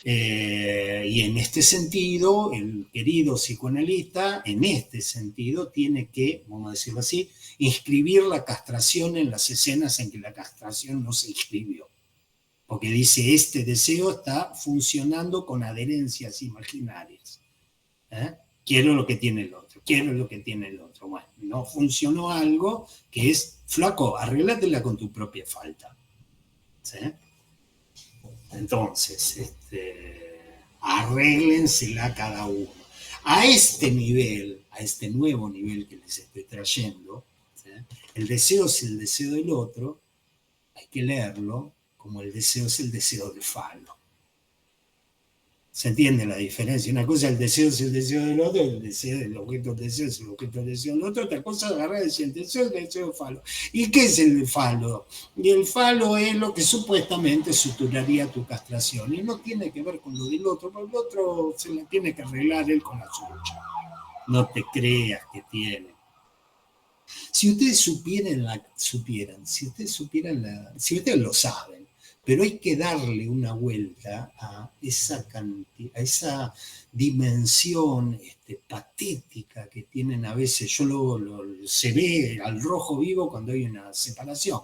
Y en este sentido, el querido psicoanalista, en este sentido, tiene que, vamos a decirlo así, inscribir la castración en las escenas en que la castración no se inscribió. Porque dice, este deseo está funcionando con adherencias imaginarias. Quiero lo que tiene el otro, quiero lo que tiene el otro. Bueno, no funcionó algo que es, flaco, arreglátela con tu propia falta. ¿Sí? Entonces, arréglensela cada uno. A este nivel, a este nuevo nivel que les estoy trayendo, ¿sí? El deseo es el deseo del otro, hay que leerlo como el deseo es el deseo de falo. ¿Se entiende la diferencia? Una cosa, el deseo es el deseo del otro, el deseo del objeto de deseo es el objeto de deseo del otro, otra cosa, agarrar y decir, el deseo es el deseo de falo. ¿Y qué es el falo? Y el falo es lo que supuestamente suturaría tu castración, y no tiene que ver con lo del otro, porque el otro se la tiene que arreglar él con la suya. No te creas que tiene. Si ustedes si ustedes lo saben, pero hay que darle una vuelta a esa dimensión patética que tienen a veces. Se ve al rojo vivo cuando hay una separación.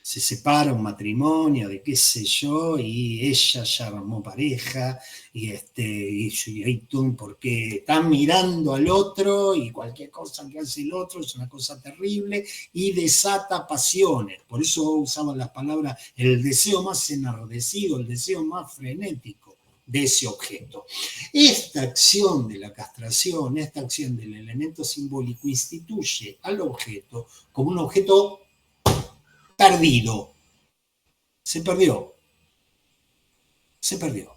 Se separa un matrimonio de qué sé yo, y ella ya armó pareja, y hay todo porque están mirando al otro, y cualquier cosa que hace el otro es una cosa terrible, y desata pasiones. Por eso usaban las palabras, el deseo más enardecido, el deseo más frenético de ese objeto. Esta acción de la castración, esta acción del elemento simbólico, instituye al objeto como un objeto perdido. Se perdió. Se perdió.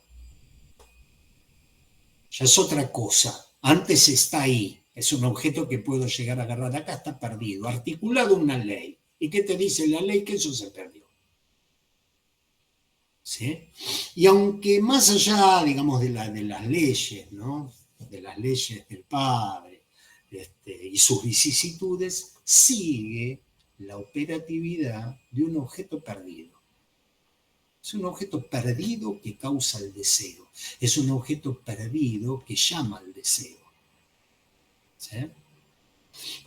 Ya es otra cosa. Antes está ahí. Es un objeto que puedo llegar a agarrar. Acá está perdido. Articulado una ley. ¿Y qué te dice la ley? Que eso se perdió. ¿Sí? Y aunque más allá, digamos, de las leyes, ¿no? De las leyes del padre y sus vicisitudes, sigue la operatividad de un objeto perdido. Es un objeto perdido que causa el deseo. Es un objeto perdido que llama al deseo. ¿Sí?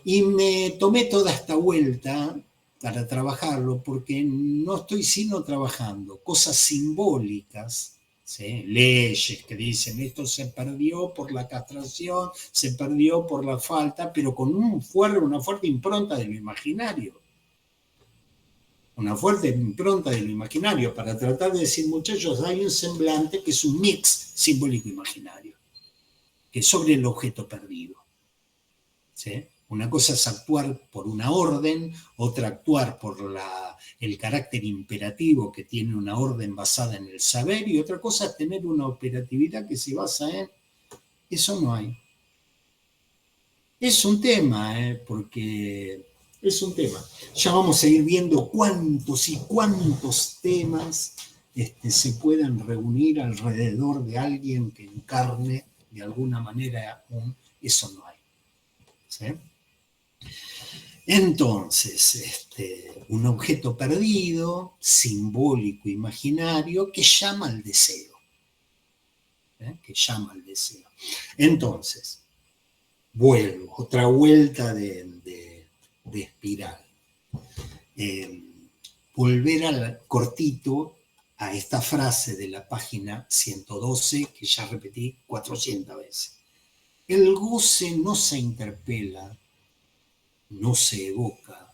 Y me tomé toda esta vuelta para trabajarlo porque no estoy sino trabajando cosas simbólicas, ¿sí? Leyes que dicen esto se perdió por la castración, se perdió por la falta, pero con una fuerte impronta de lo imaginario. Una fuerte impronta de lo imaginario, para tratar de decir, muchachos, hay un semblante que es un mix simbólico-imaginario, que es sobre el objeto perdido. ¿Sí? Una cosa es actuar por una orden, otra actuar por el carácter imperativo que tiene una orden basada en el saber, y otra cosa es tener una operatividad que se basa en eso. No hay. Es un tema, porque es un tema. Ya vamos a ir viendo cuántos y cuántos temas se pueden reunir alrededor de alguien que encarne de alguna manera eso no hay. ¿Sí? Entonces, un objeto perdido, simbólico, imaginario, que llama al deseo. Que llama al deseo. Entonces, vuelvo, otra vuelta de espiral. Volver cortito a esta frase de la página 112, que ya repetí 400 veces. El goce no se interpela, no se evoca,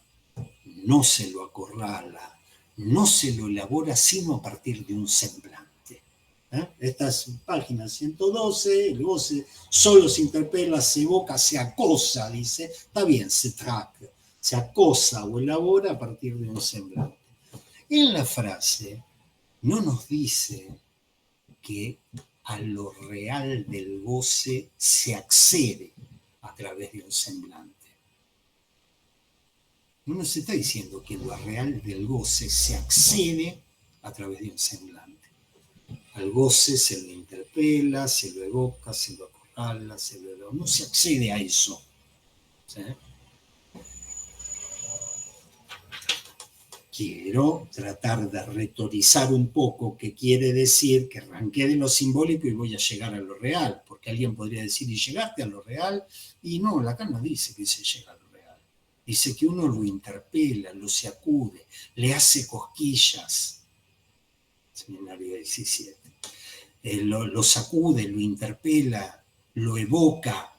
no se lo acorrala, no se lo elabora sino a partir de un semblante. Esta es página 112, el goce solo se interpela, se evoca, se acosa, dice, está bien, se acosa o elabora a partir de un semblante. En la frase no nos dice que a lo real del goce se accede a través de un semblante. No nos está diciendo que lo real del goce se accede a través de un semblante. Al goce se lo interpela, se lo evoca, se lo acorrala, no se accede a eso. ¿Sí? quiero tratar de retorizar un poco, que quiere decir que arranqué de lo simbólico y voy a llegar a lo real, porque alguien podría decir, ¿y llegaste a lo real? Y no, acá no dice que se llega a lo real, dice que uno lo interpela, lo sacude, le hace cosquillas, seminario 17, lo sacude, lo interpela, lo evoca,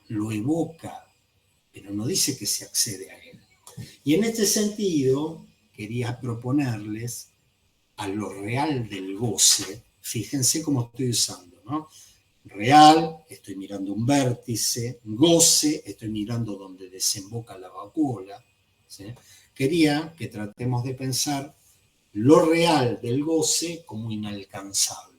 pero no dice que se accede a él. Y en este sentido, quería proponerles a lo real del goce, fíjense cómo estoy usando, ¿no? Real, estoy mirando un vértice, goce, estoy mirando donde desemboca la vacuola, ¿sí? Quería que tratemos de pensar lo real del goce como inalcanzable.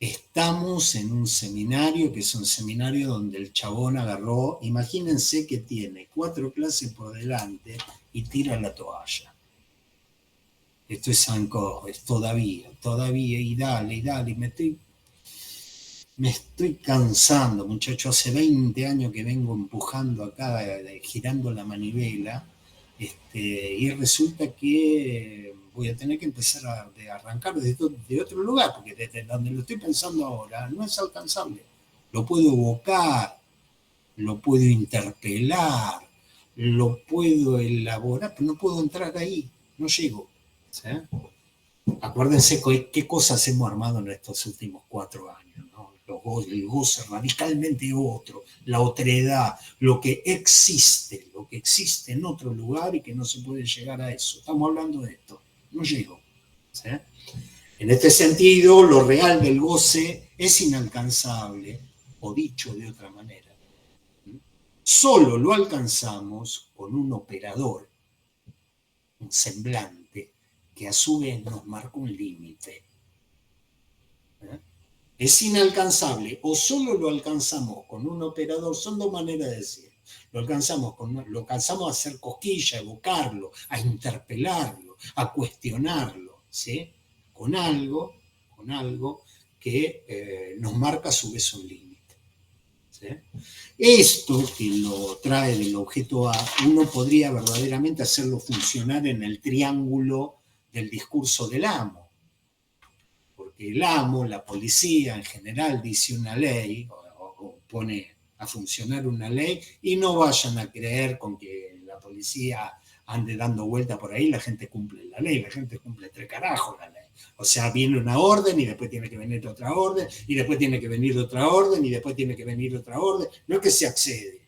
Estamos en un seminario, que es un seminario donde el chabón agarró, imagínense que tiene 4 clases por delante y tira la toalla. Esto es Sanko, es todavía, y dale, me estoy cansando, muchachos, hace 20 años que vengo empujando acá, girando la manivela, y resulta que voy a tener que empezar a arrancar de otro lugar, porque desde donde lo estoy pensando ahora no es alcanzable. Lo puedo evocar, lo puedo interpelar, lo puedo elaborar, pero no puedo entrar ahí, no llego. ¿Sí? Acuérdense qué cosas hemos armado en estos últimos 4 años, ¿no? El goce radicalmente otro, la otredad, lo que existe en otro lugar y que no se puede llegar a eso. Estamos hablando de esto, no llego. ¿Sí? En este sentido, lo real del goce es inalcanzable, o dicho de otra manera. Solo lo alcanzamos con un operador, un semblante, que a su vez nos marca un límite. Es inalcanzable, o solo lo alcanzamos con un operador, son 2 maneras de decir. Lo alcanzamos a hacer cosquilla, a evocarlo, a interpelarlo, a cuestionarlo, ¿sí? Con algo que nos marca a su vez un límite. ¿Sí? Esto que lo trae del objeto A, uno podría verdaderamente hacerlo funcionar en el triángulo del discurso del amo. Porque el amo, la policía en general dice una ley o pone a funcionar una ley y no vayan a creer con que la policía ande dando vuelta por ahí, la gente cumple la ley, la gente cumple 3 carajos la ley. O sea, viene una orden y después tiene que venir otra orden y después tiene que venir otra orden y después tiene que venir otra orden. No es que se accede,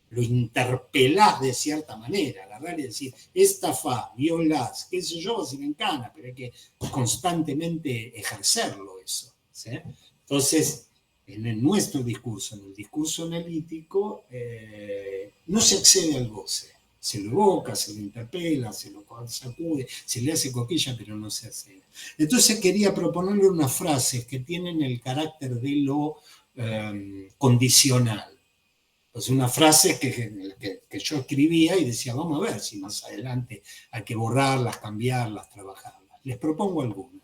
lo interpelás de cierta manera, agarrar y decir, estafá, violás, qué sé yo, se me encana, pero hay que constantemente ejercerlo eso. ¿Sí? Entonces, en nuestro discurso, en el discurso analítico, no se accede al goce. Se lo evoca, se lo interpela, se lo sacude, se le hace coquilla, pero no se accede. Entonces quería proponerle unas frases que tienen el carácter de lo condicional. Pues una frase que yo escribía y decía, vamos a ver si más adelante hay que borrarlas, cambiarlas, trabajarlas. Les propongo algunas.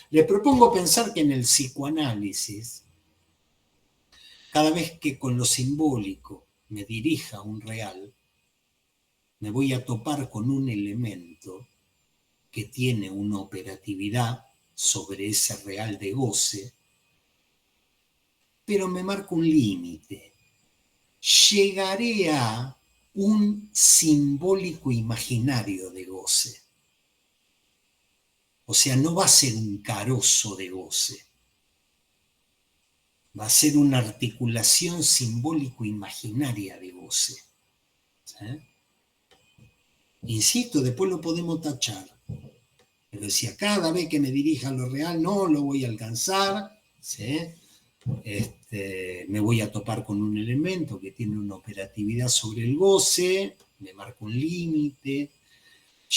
Les propongo pensar que en el psicoanálisis, cada vez que con lo simbólico me dirija a un real, me voy a topar con un elemento que tiene una operatividad sobre ese real de goce, pero me marca un límite. Llegaré a un simbólico imaginario de goce. O sea, no va a ser un carozo de goce. Va a ser una articulación simbólico-imaginaria de goce. ¿Sí? Insisto, después lo podemos tachar. Pero si a cada vez que me dirija a lo real no lo voy a alcanzar, ¿sí? Me voy a topar con un elemento que tiene una operatividad sobre el goce, me marca un límite,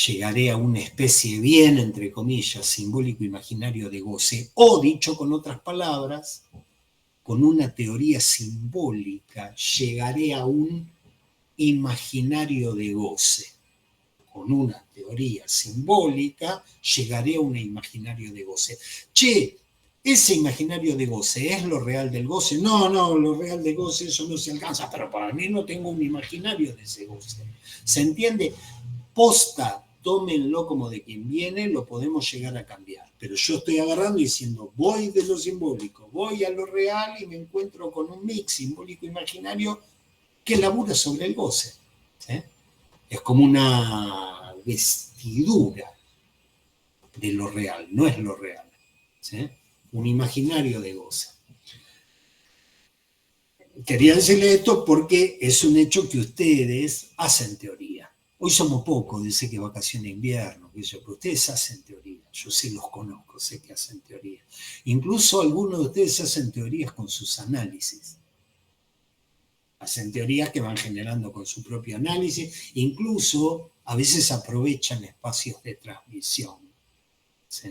llegaré a una especie bien, entre comillas, simbólico imaginario de goce, o dicho con otras palabras, con una teoría simbólica, llegaré a un imaginario de goce. Con una teoría simbólica, llegaré a un imaginario de goce. Che, ¿ese imaginario de goce es lo real del goce? No, lo real del goce, eso no se alcanza, pero para mí no tengo un imaginario de ese goce. ¿Se entiende? posta, tómenlo como de quien viene, lo podemos llegar a cambiar. Pero yo estoy agarrando y diciendo, voy de lo simbólico, voy a lo real y me encuentro con un mix simbólico imaginario que labura sobre el goce. ¿Sí? Es como una vestidura de lo real, no es lo real. ¿Sí? Un imaginario de goce. Quería decirle esto porque es un hecho que ustedes hacen teoría. Hoy somos pocos, dice que vacaciones de invierno, pero ustedes hacen teoría. Yo sí los conozco, sé que hacen teoría. Incluso algunos de ustedes hacen teorías con sus análisis. Hacen teorías que van generando con su propio análisis. Incluso a veces aprovechan espacios de transmisión. ¿Sí?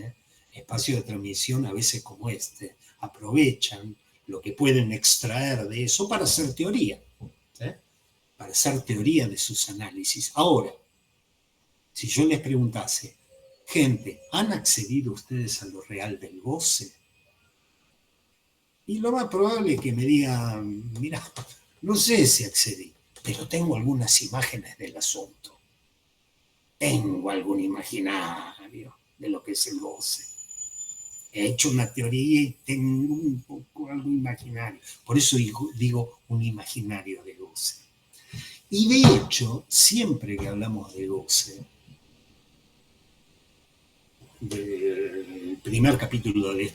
Espacios de transmisión a veces como este. Aprovechan lo que pueden extraer de eso para hacer teoría. ¿Sí? Para hacer teoría de sus análisis. Ahora, si yo les preguntase, gente, ¿han accedido ustedes a lo real del goce? Y lo más probable es que me digan, mira, no sé si accedí, pero tengo algunas imágenes del asunto. Tengo algún imaginario de lo que es el goce. He hecho una teoría y tengo un poco algo imaginario. Por eso digo un imaginario de goce. Y de hecho, siempre que hablamos de goce, del primer capítulo de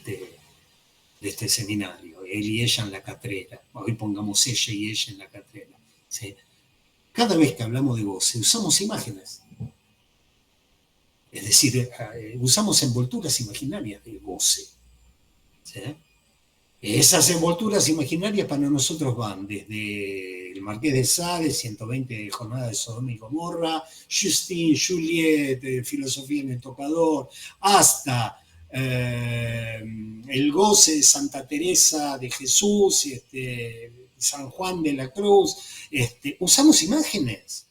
este seminario, él y ella en la catrera, hoy pongamos ella y ella en la catrera, ¿sí? Cada vez que hablamos de goce usamos imágenes, es decir, usamos envolturas imaginarias de goce, ¿sí? Esas envolturas imaginarias para nosotros van desde el Marqués de Sade, 120 jornadas de Sodoma y Gomorra, Justine, Juliet, Filosofía en el Tocador, hasta el goce de Santa Teresa de Jesús, San Juan de la Cruz. Usamos imágenes.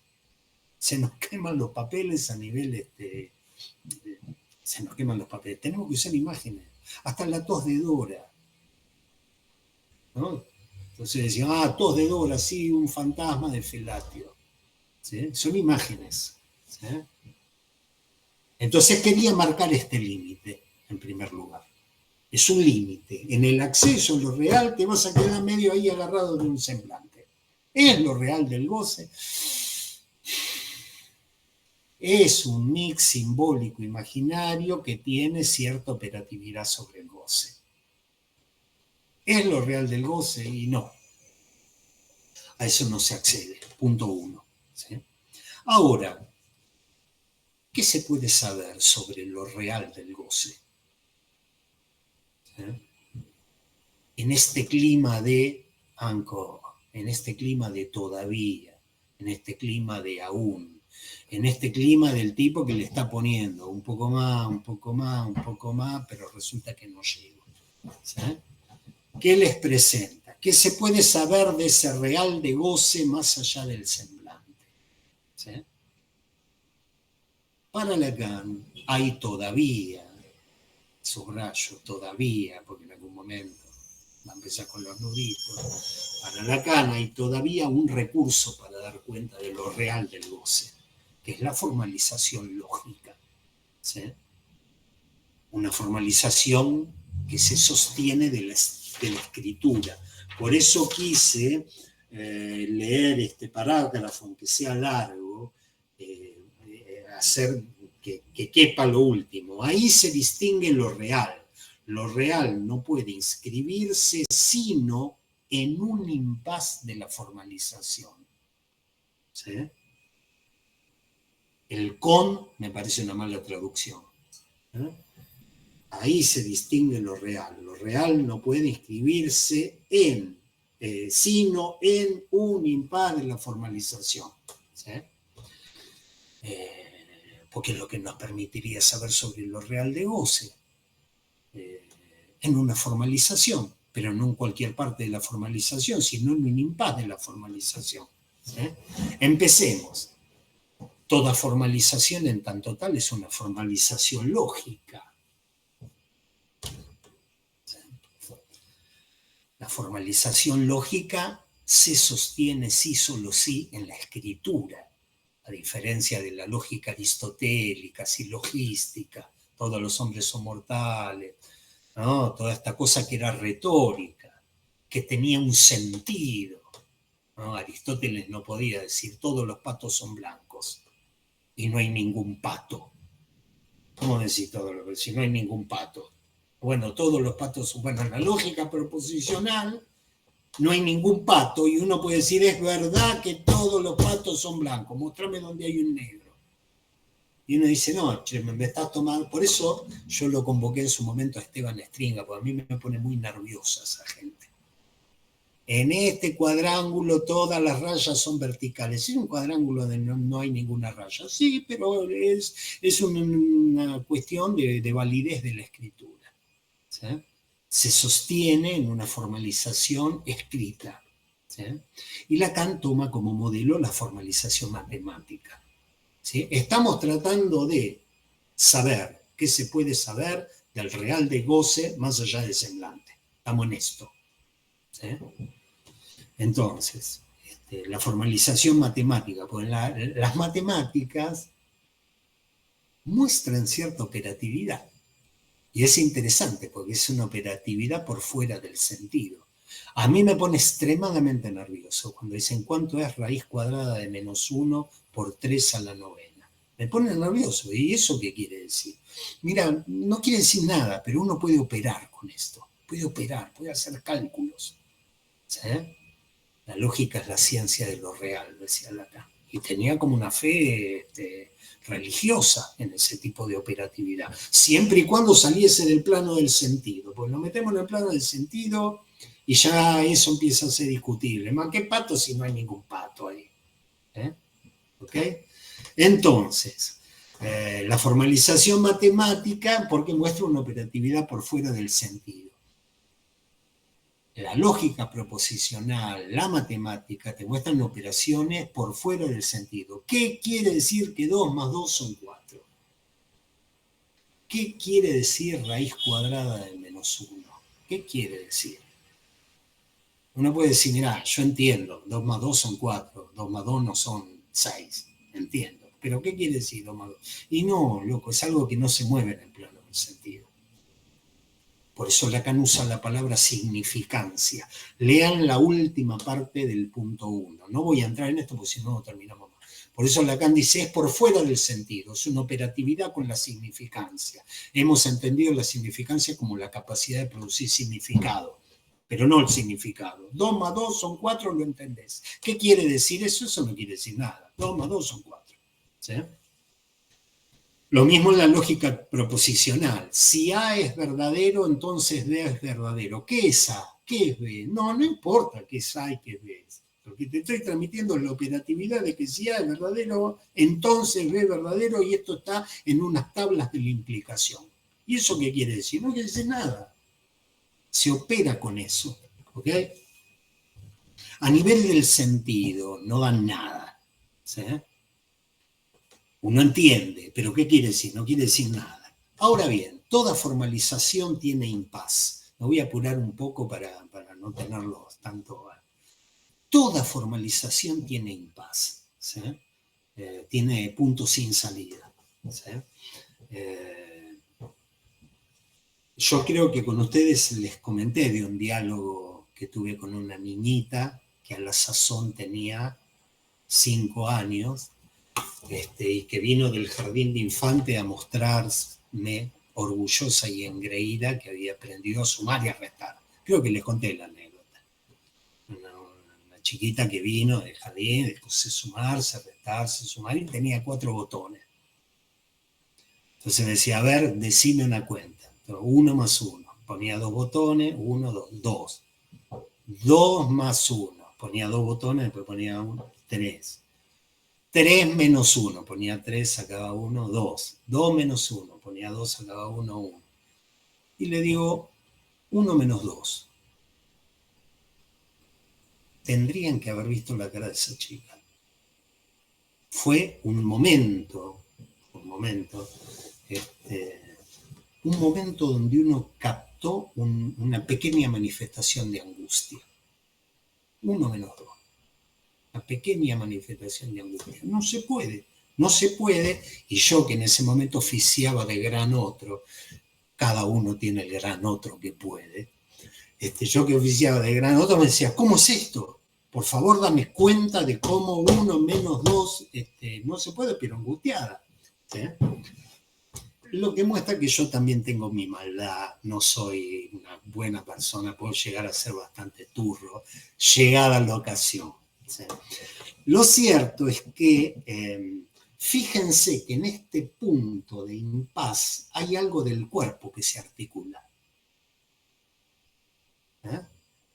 Se nos queman los papeles a nivel... se nos queman los papeles. Tenemos que usar imágenes. Hasta la tos de Dora. ¿No? Entonces decían, tos de Dora, sí, un fantasma de Felatio. ¿Sí? Son imágenes. ¿Sí? Entonces quería marcar este límite, en primer lugar. Es un límite. En el acceso a lo real te vas a quedar medio ahí agarrado de un semblante. ¿Es lo real del goce? Es un mix simbólico imaginario que tiene cierta operatividad sobre el goce. ¿Es lo real del goce? Y no. A eso no se accede. Punto 1. ¿Sí? Ahora, ¿qué se puede saber sobre lo real del goce? ¿Sí? En este clima de encore, en este clima de todavía, en este clima de aún, en este clima del tipo que le está poniendo un poco más, un poco más, un poco más, pero resulta que no llega. ¿Sí? ¿Qué les presenta? ¿Qué se puede saber de ese real de goce más allá del semblante? ¿Sí? Para Lacan hay todavía, subrayo, todavía, porque en algún momento va a empezar con los nuditos, para Lacan hay todavía un recurso para dar cuenta de lo real del goce, que es la formalización lógica. ¿Sí? Una formalización que se sostiene de la escritura. Por eso quise leer este parágrafo, aunque sea largo, hacer que quepa lo último. Ahí se distingue lo real. Lo real no puede inscribirse sino en un impas de la formalización. ¿Sí? El con me parece una mala traducción. ¿Eh? Ahí se distingue lo real. Lo real no puede inscribirse sino en un impas de la formalización. ¿Sí? Porque es lo que nos permitiría saber sobre lo real de goce. En una formalización, pero no en cualquier parte de la formalización, sino en un impas de la formalización. ¿Sí? Empecemos. Toda formalización en tanto tal es una formalización lógica. La formalización lógica se sostiene sí, solo sí, en la escritura. a diferencia de la lógica aristotélica, silogística, todos los hombres son mortales, ¿no? Toda esta cosa que era retórica, que tenía un sentido, ¿no? Aristóteles no podía decir todos los patos son blancos y no hay ningún pato. ¿Cómo decir todo lo que si no hay ningún pato? Bueno, todos los patos son, bueno, en la lógica proposicional no hay ningún pato y uno puede decir es verdad que todos los patos son blancos, mostrame donde hay un negro. Y uno dice, no, che, me estás tomando. Por eso yo lo convoqué en su momento a Esteban Stringa, porque a mí me pone muy nerviosa esa gente. En este cuadrángulo todas las rayas son verticales. Es un cuadrángulo donde no hay ninguna raya. Sí, pero es una cuestión de validez de la escritura. ¿Sí? Se sostiene en una formalización escrita. ¿Sí? Y Lacan toma como modelo la formalización matemática. ¿Sí? Estamos tratando de saber qué se puede saber del real de goce más allá del semblante. Estamos en esto. ¿Sí? Entonces, la formalización matemática, pues las matemáticas muestran cierta operatividad. Y es interesante porque es una operatividad por fuera del sentido. A mí me pone extremadamente nervioso cuando dicen cuánto es raíz cuadrada de -1 por 3 a la novena. Me pone nervioso. ¿Y eso qué quiere decir? Mira, no quiere decir nada, pero uno puede operar con esto. Puede operar, puede hacer cálculos. ¿Sí? La lógica es la ciencia de lo real, decía Lacan. Y tenía como una fe religiosa en ese tipo de operatividad, siempre y cuando saliese del plano del sentido. Pues nos metemos en el plano del sentido y ya eso empieza a ser discutible. ¿Más qué pato si no hay ningún pato ahí? ¿Ok? Entonces, la formalización matemática, porque muestra una operatividad por fuera del sentido. La lógica proposicional, la matemática, te muestran operaciones por fuera del sentido. ¿Qué quiere decir que 2 más 2 son 4? ¿Qué quiere decir raíz cuadrada de -1? ¿Qué quiere decir? Uno puede decir, mira, yo entiendo, 2 más 2 son 4, 2 más 2 no son 6, entiendo. Pero ¿qué quiere decir 2 más 2? Y no, loco, es algo que no se mueve en el plano del sentido. Por eso Lacan usa la palabra significancia. Lean la última parte del punto 1. No voy a entrar en esto porque si no, no terminamos más. Por eso Lacan dice, es por fuera del sentido, es una operatividad con la significancia. Hemos entendido la significancia como la capacidad de producir significado, pero no el significado. 2 más 2 son 4, lo entendés. ¿Qué quiere decir eso? Eso no quiere decir nada. 2 más 2 son 4. ¿Sí? Lo mismo en la lógica proposicional. Si A es verdadero, entonces B es verdadero. ¿Qué es A? ¿Qué es B? No, no importa qué es A y qué es B. Lo que te estoy transmitiendo es la operatividad de que si A es verdadero, entonces B es verdadero, y esto está en unas tablas de la implicación. ¿Y eso qué quiere decir? No quiere decir nada. Se opera con eso. ¿Ok? A nivel del sentido, no dan nada. ¿Sí? Uno entiende, pero ¿qué quiere decir? No quiere decir nada. Ahora bien, toda formalización tiene impas. Me voy a apurar un poco para no tenerlo tanto. Toda formalización tiene impas. ¿Sí? Tiene puntos sin salida. ¿Sí? Yo creo que con ustedes les comenté de un diálogo que tuve con una niñita que a la sazón tenía 5 años. Y que vino del jardín de infante a mostrarme orgullosa y engreída que había aprendido a sumar y a restar. Creo que les conté la anécdota. Una chiquita que vino del jardín, después de sumarse, restarse, sumar, y tenía 4 botones. Entonces me decía, a ver, decime una cuenta. 1 más 1. Ponía 2 botones, 1, 2, 2. 2 más 1. Ponía 2 botones, después ponía 1, 3. 3 menos 1, ponía 3, sacaba 1, 2. 2 menos 1, ponía 2, sacaba 1, 1. Y le digo, 1 menos 2. Tendrían que haber visto la cara de esa chica. Fue un momento donde uno captó una pequeña manifestación de angustia. 1 menos 2. una pequeña manifestación de angustia. No se puede, no se puede, y yo que en ese momento oficiaba de gran otro, cada uno tiene el gran otro que puede, yo que oficiaba de gran otro me decía, ¿cómo es esto? Por favor, dame cuenta de cómo 1 menos 2, no se puede, pero angustiada. ¿Sí? Lo que muestra que yo también tengo mi maldad, no soy una buena persona, puedo llegar a ser bastante turro, llegada la ocasión. ¿Sí? Lo cierto es que, fíjense que en este punto de impas hay algo del cuerpo que se articula.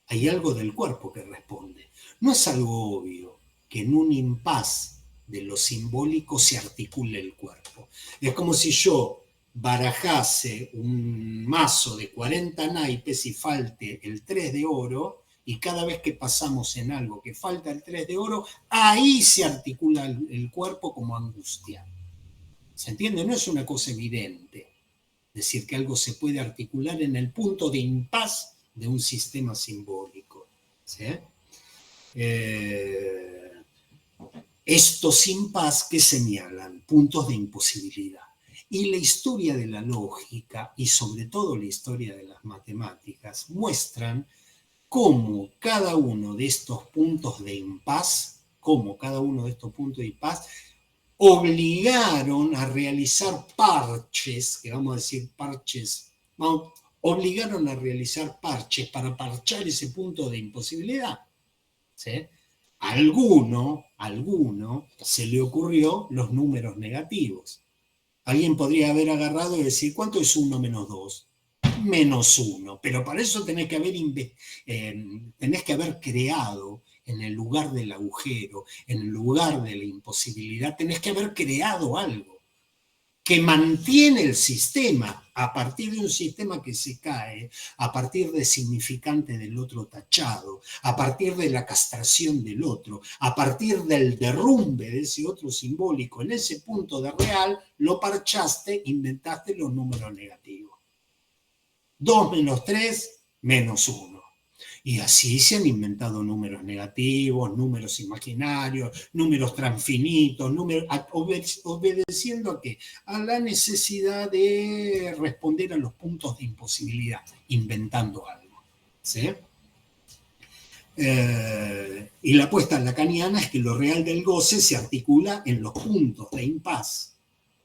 Hay algo del cuerpo que responde. No es algo obvio que en un impas de lo simbólico se articule el cuerpo. Es como si yo barajase un mazo de 40 naipes y falte el 3 de oro, y cada vez que pasamos en algo que falta el 3 de oro, ahí se articula el cuerpo como angustia. ¿Se entiende? No es una cosa evidente decir que algo se puede articular en el punto de impas de un sistema simbólico. ¿Sí? Estos impas que señalan puntos de imposibilidad. Y la historia de la lógica, y sobre todo la historia de las matemáticas, muestran cómo cada uno de estos puntos de impas, obligaron a realizar parches, que vamos a decir parches, obligaron a realizar parches para parchar ese punto de imposibilidad. ¿Sí? A alguno se le ocurrió los números negativos. Alguien podría haber agarrado y decir, ¿cuánto es 1 menos 2? Menos 1. Pero para eso tenés que haber creado en el lugar del agujero, en el lugar de la imposibilidad, tenés que haber creado algo que mantiene el sistema a partir de un sistema que se cae, a partir de significante del otro tachado, a partir de la castración del otro, a partir del derrumbe de ese otro simbólico, en ese punto de real, lo parchaste, inventaste los números negativos. 2 menos 3, menos 1. Y así se han inventado números negativos, números imaginarios, números transfinitos, obedeciendo ¿a qué? A la necesidad de responder a los puntos de imposibilidad, inventando algo. ¿Sí? Y la apuesta lacaniana es que lo real del goce se articula en los puntos de impas,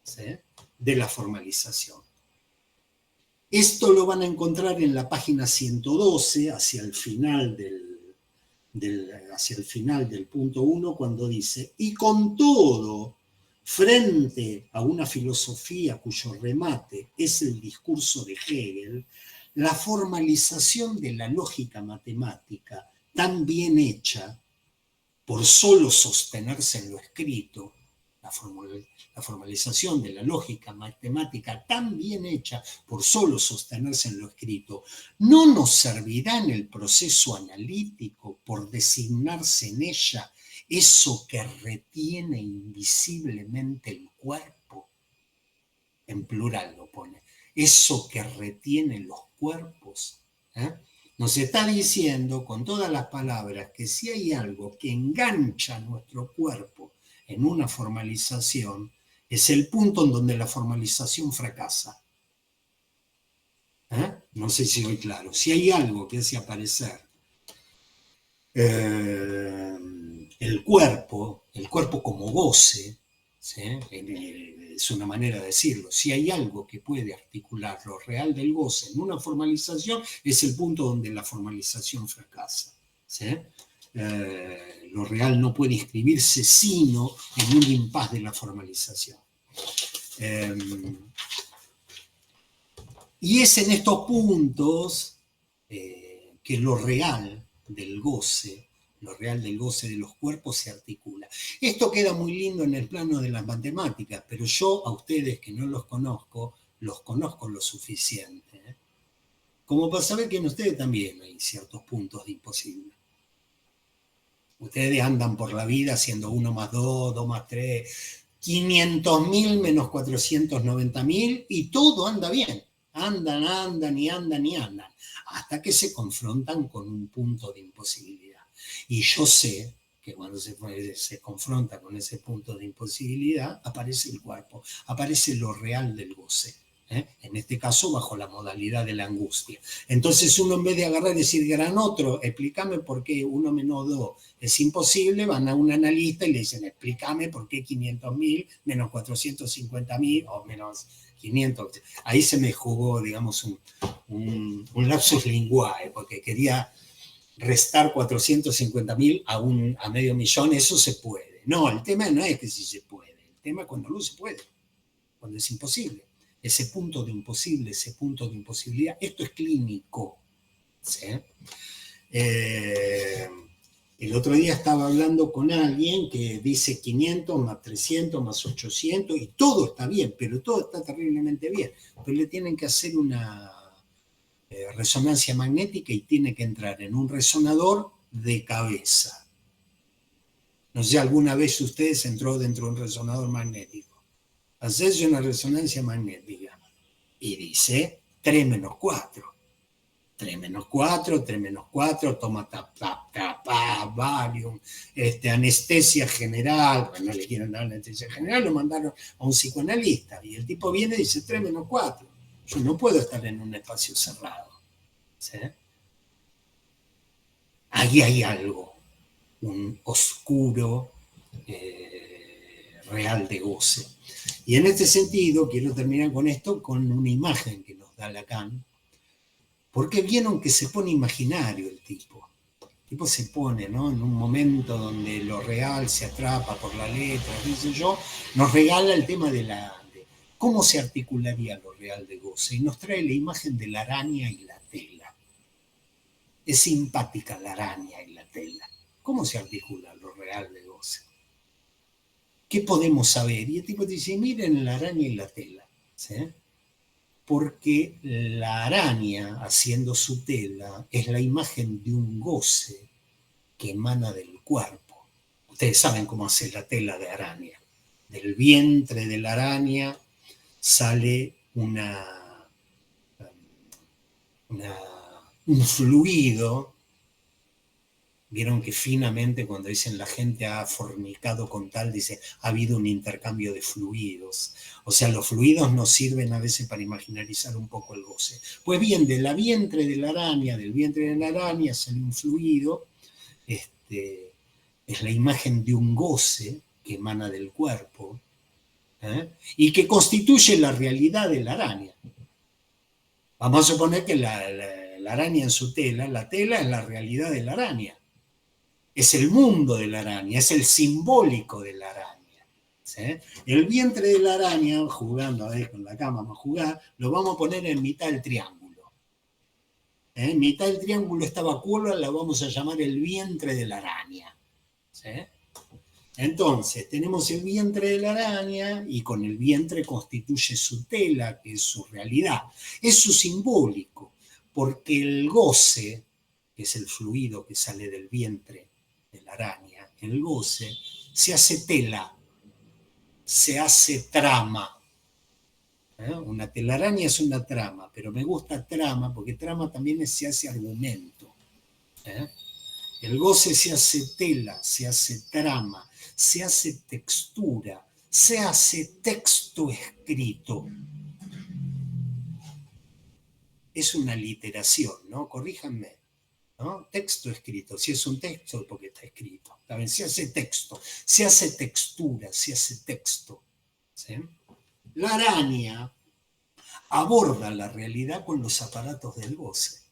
¿sí?, de la formalización. Esto lo van a encontrar en la página 112, hacia el final del punto 1, cuando dice, y con todo, frente a una filosofía cuyo remate es el discurso de Hegel, la formalización de la lógica matemática, tan bien hecha, por solo sostenerse en lo escrito, la formalización de la lógica matemática tan bien hecha por solo sostenerse en lo escrito, no nos servirá en el proceso analítico por designarse en ella eso que retiene invisiblemente el cuerpo. En plural lo pone. Eso que retiene los cuerpos. Nos está diciendo con todas las palabras que si hay algo que engancha nuestro cuerpo en una formalización, es el punto en donde la formalización fracasa. No sé si soy claro. Si hay algo que hace aparecer el cuerpo como goce, ¿sí?, es una manera de decirlo. Si hay algo que puede articular lo real del goce en una formalización, es el punto donde la formalización fracasa. ¿Sí? Lo real no puede inscribirse sino en un impas de la formalización. Y es en estos puntos que lo real del goce de los cuerpos se articula. Esto queda muy lindo en el plano de las matemáticas, pero yo a ustedes que no los conozco lo suficiente, como para saber que en ustedes también hay ciertos puntos de imposible. Ustedes andan por la vida haciendo 1 más 2, 2 más 3, 500.000 menos 490.000 y todo anda bien. Andan, hasta que se confrontan con un punto de imposibilidad. Y yo sé que cuando se confronta con ese punto de imposibilidad, aparece el cuerpo, aparece lo real del goce. En este caso bajo la modalidad de la angustia. Entonces uno, en vez de agarrar y decir, gran otro, explícame por qué 1 menos 2 es imposible, van a un analista y le dicen, explícame por qué 500.000 menos 450.000 o menos 500. Ahí se me jugó, digamos, un lapsus linguae, porque quería restar 450.000 a medio millón, eso se puede. No, el tema no es que si se puede, el tema es cuando no se puede, cuando es imposible. Ese punto de imposible, ese punto de imposibilidad, esto es clínico. ¿Sí? El otro día estaba hablando con alguien que dice 500 más 300 más 800 y todo está bien, pero todo está terriblemente bien. Pero le tienen que hacer una resonancia magnética y tiene que entrar en un resonador de cabeza. No sé, alguna vez ustedes entró dentro de un resonador magnético. Hacerse una resonancia magnética y dice 3 menos 4. 3 menos 4, 3 menos 4, toma Valium, anestesia general, pues no le quieren dar anestesia general, lo mandaron a un psicoanalista y el tipo viene y dice 3 menos 4. Yo no puedo estar en un espacio cerrado. ¿Sí? Ahí hay algo, un oscuro real de goce. Y en este sentido, quiero terminar con esto, con una imagen que nos da Lacan, porque vieron que se pone imaginario el tipo. El tipo se pone, ¿no? En un momento donde lo real se atrapa por la letra, dice yo, nos regala el tema de cómo se articularía lo real de goce, y nos trae la imagen de la araña y la tela. Es simpática la araña y la tela. ¿Cómo se articula lo real de goce? ¿Qué podemos saber? Y el tipo dice, miren la araña y la tela. ¿Sí? Porque la araña, haciendo su tela, es la imagen de un goce que emana del cuerpo. Ustedes saben cómo hace la tela de araña. Del vientre de la araña sale un fluido. Vieron que finamente cuando dicen la gente ha fornicado con tal, dice, ha habido un intercambio de fluidos. O sea, los fluidos nos sirven a veces para imaginarizar un poco el goce. Pues bien, del vientre de la araña sale un fluido, es la imagen de un goce que emana del cuerpo, y que constituye la realidad de la araña. Vamos a suponer que la araña en su tela, la tela es la realidad de la araña. Es el mundo de la araña, es el simbólico de la araña. ¿Sí? El vientre de la araña, jugando a ver con la cama, vamos a jugar, lo vamos a poner en mitad del triángulo. En mitad del triángulo esta vacuola la vamos a llamar el vientre de la araña. ¿Sí? Entonces, tenemos el vientre de la araña y con el vientre constituye su tela, que es su realidad. Es su simbólico, porque el goce, que es el fluido que sale del vientre de la araña, el goce, se hace tela, se hace trama. Una telaraña es una trama, pero me gusta trama porque trama también se hace argumento. El goce se hace tela, se hace trama, se hace textura, se hace texto escrito. Es una literación, ¿no? Corríjanme. ¿No? Texto escrito, si es un texto porque está escrito. ¿Saben? Se hace texto, se hace textura, se hace texto. ¿Sí? La araña aborda la realidad con los aparatos del goce.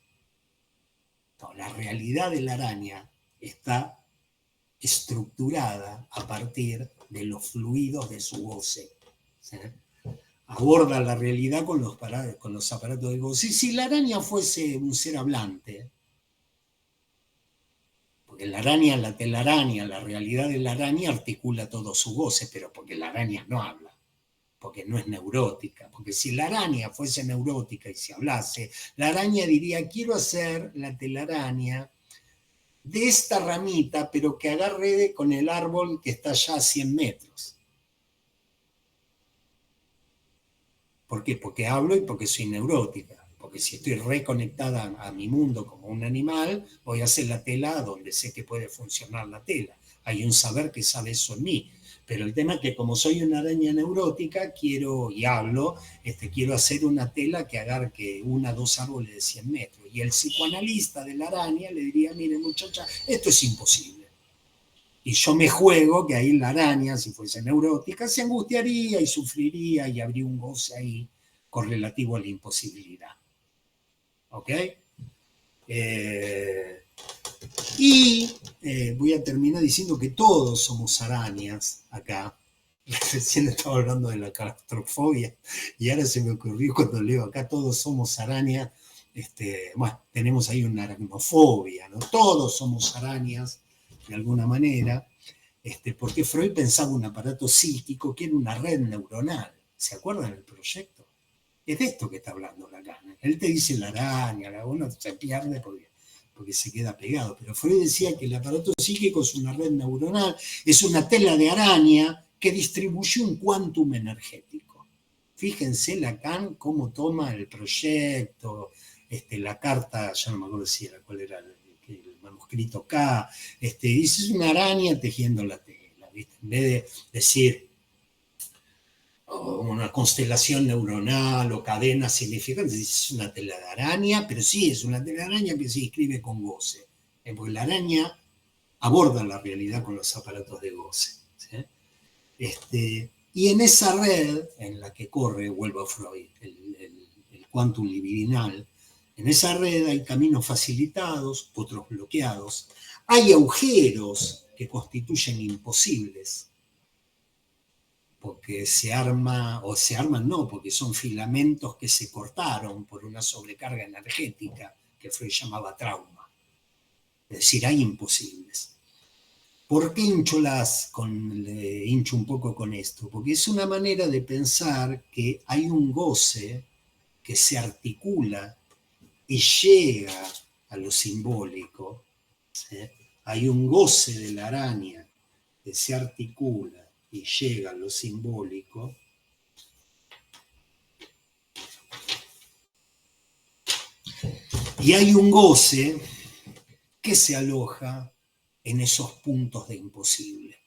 No, la realidad de la araña está estructurada a partir de los fluidos de su goce. ¿Sí? Aborda la realidad con los aparatos del goce. Si la araña fuese un ser hablante, porque la araña, la telaraña, la realidad de la araña articula todo su goce, pero porque la araña no habla, porque no es neurótica, porque si la araña fuese neurótica y se hablase, la araña diría, quiero hacer la telaraña de esta ramita, pero que agarre con el árbol que está ya a 100 metros. ¿Por qué? Porque hablo y porque soy neurótica. Porque si estoy reconectada a mi mundo como un animal, voy a hacer la tela donde sé que puede funcionar la tela. hay un saber que sabe eso en mí. Pero el tema es que como soy una araña neurótica, quiero, y hablo, quiero hacer una tela que agarque 1 o 2 árboles de 100 metros. Y el psicoanalista de la araña le diría, mire muchacha, esto es imposible. Y yo me juego que ahí la araña, si fuese neurótica, se angustiaría y sufriría y habría un goce ahí correlativo a la imposibilidad. ¿Ok? Voy a terminar diciendo que todos somos arañas acá. Recién estaba hablando de la claustrofobia y ahora se me ocurrió cuando leo acá, todos somos arañas. Bueno, tenemos ahí una aracnofobia, ¿no? Todos somos arañas de alguna manera, porque Freud pensaba un aparato psíquico que era una red neuronal. ¿Se acuerdan del proyecto? Es de esto que está hablando Lacan. Él te dice la araña, uno se pierde porque se queda pegado. Pero Freud decía que el aparato psíquico es una red neuronal, es una tela de araña que distribuye un quantum energético. Fíjense Lacan cómo toma el proyecto, la carta, ya no me acuerdo si era cuál era el manuscrito K, dice es una araña tejiendo la tela, ¿viste? En vez de decir una constelación neuronal o cadena significante, es una telaraña, pero sí es una telaraña que se inscribe con goce, porque la araña aborda la realidad con los aparatos de goce. ¿Sí? Y en esa red en la que corre, vuelvo a Freud, el quantum libidinal, en esa red hay caminos facilitados, otros bloqueados, hay agujeros que constituyen imposibles, porque se arman no, porque son filamentos que se cortaron por una sobrecarga energética que Freud llamaba trauma. Es decir, hay imposibles. ¿Por qué hincho un poco con esto? Porque es una manera de pensar que hay un goce que se articula y llega a lo simbólico. ¿Sí? Hay un goce de la araña que se articula y llega a lo simbólico, y hay un goce que se aloja en esos puntos de imposible.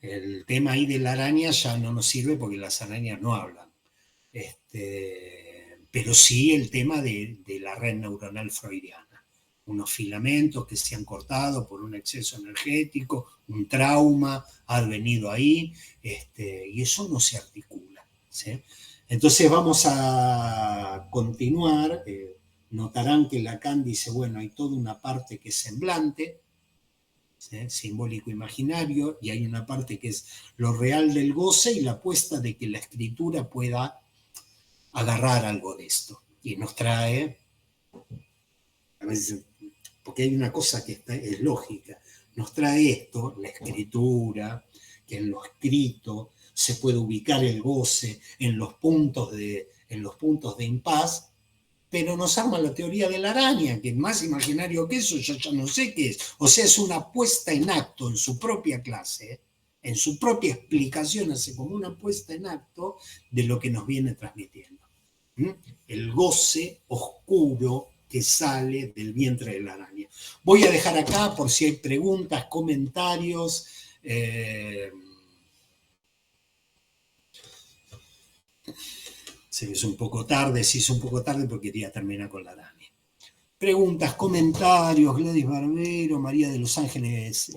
El tema ahí de la araña ya no nos sirve porque las arañas no hablan, pero sí el tema de la red neuronal freudiana, unos filamentos que se han cortado por un exceso energético, un trauma ha venido ahí, y eso no se articula. ¿Sí? Entonces vamos a continuar. Notarán que Lacan dice, bueno, hay toda una parte que es semblante, ¿sí? Simbólico imaginario, y hay una parte que es lo real del goce y la apuesta de que la escritura pueda agarrar algo de esto. Y nos trae, a veces, porque hay una cosa que es lógica, nos trae esto, la escritura, que en lo escrito se puede ubicar el goce en los puntos de impas, pero nos arma la teoría de la araña, que es más imaginario que eso, yo ya no sé qué es. O sea, es una puesta en acto en su propia clase, en su propia explicación, hace como una puesta en acto de lo que nos viene transmitiendo. El goce oscuro que sale del vientre de la araña. Voy a dejar acá por si hay preguntas, comentarios. Se me hizo un poco tarde, se hizo un poco tarde porque quería terminar con la araña. Preguntas, comentarios, Gladys Barbero, María de los Ángeles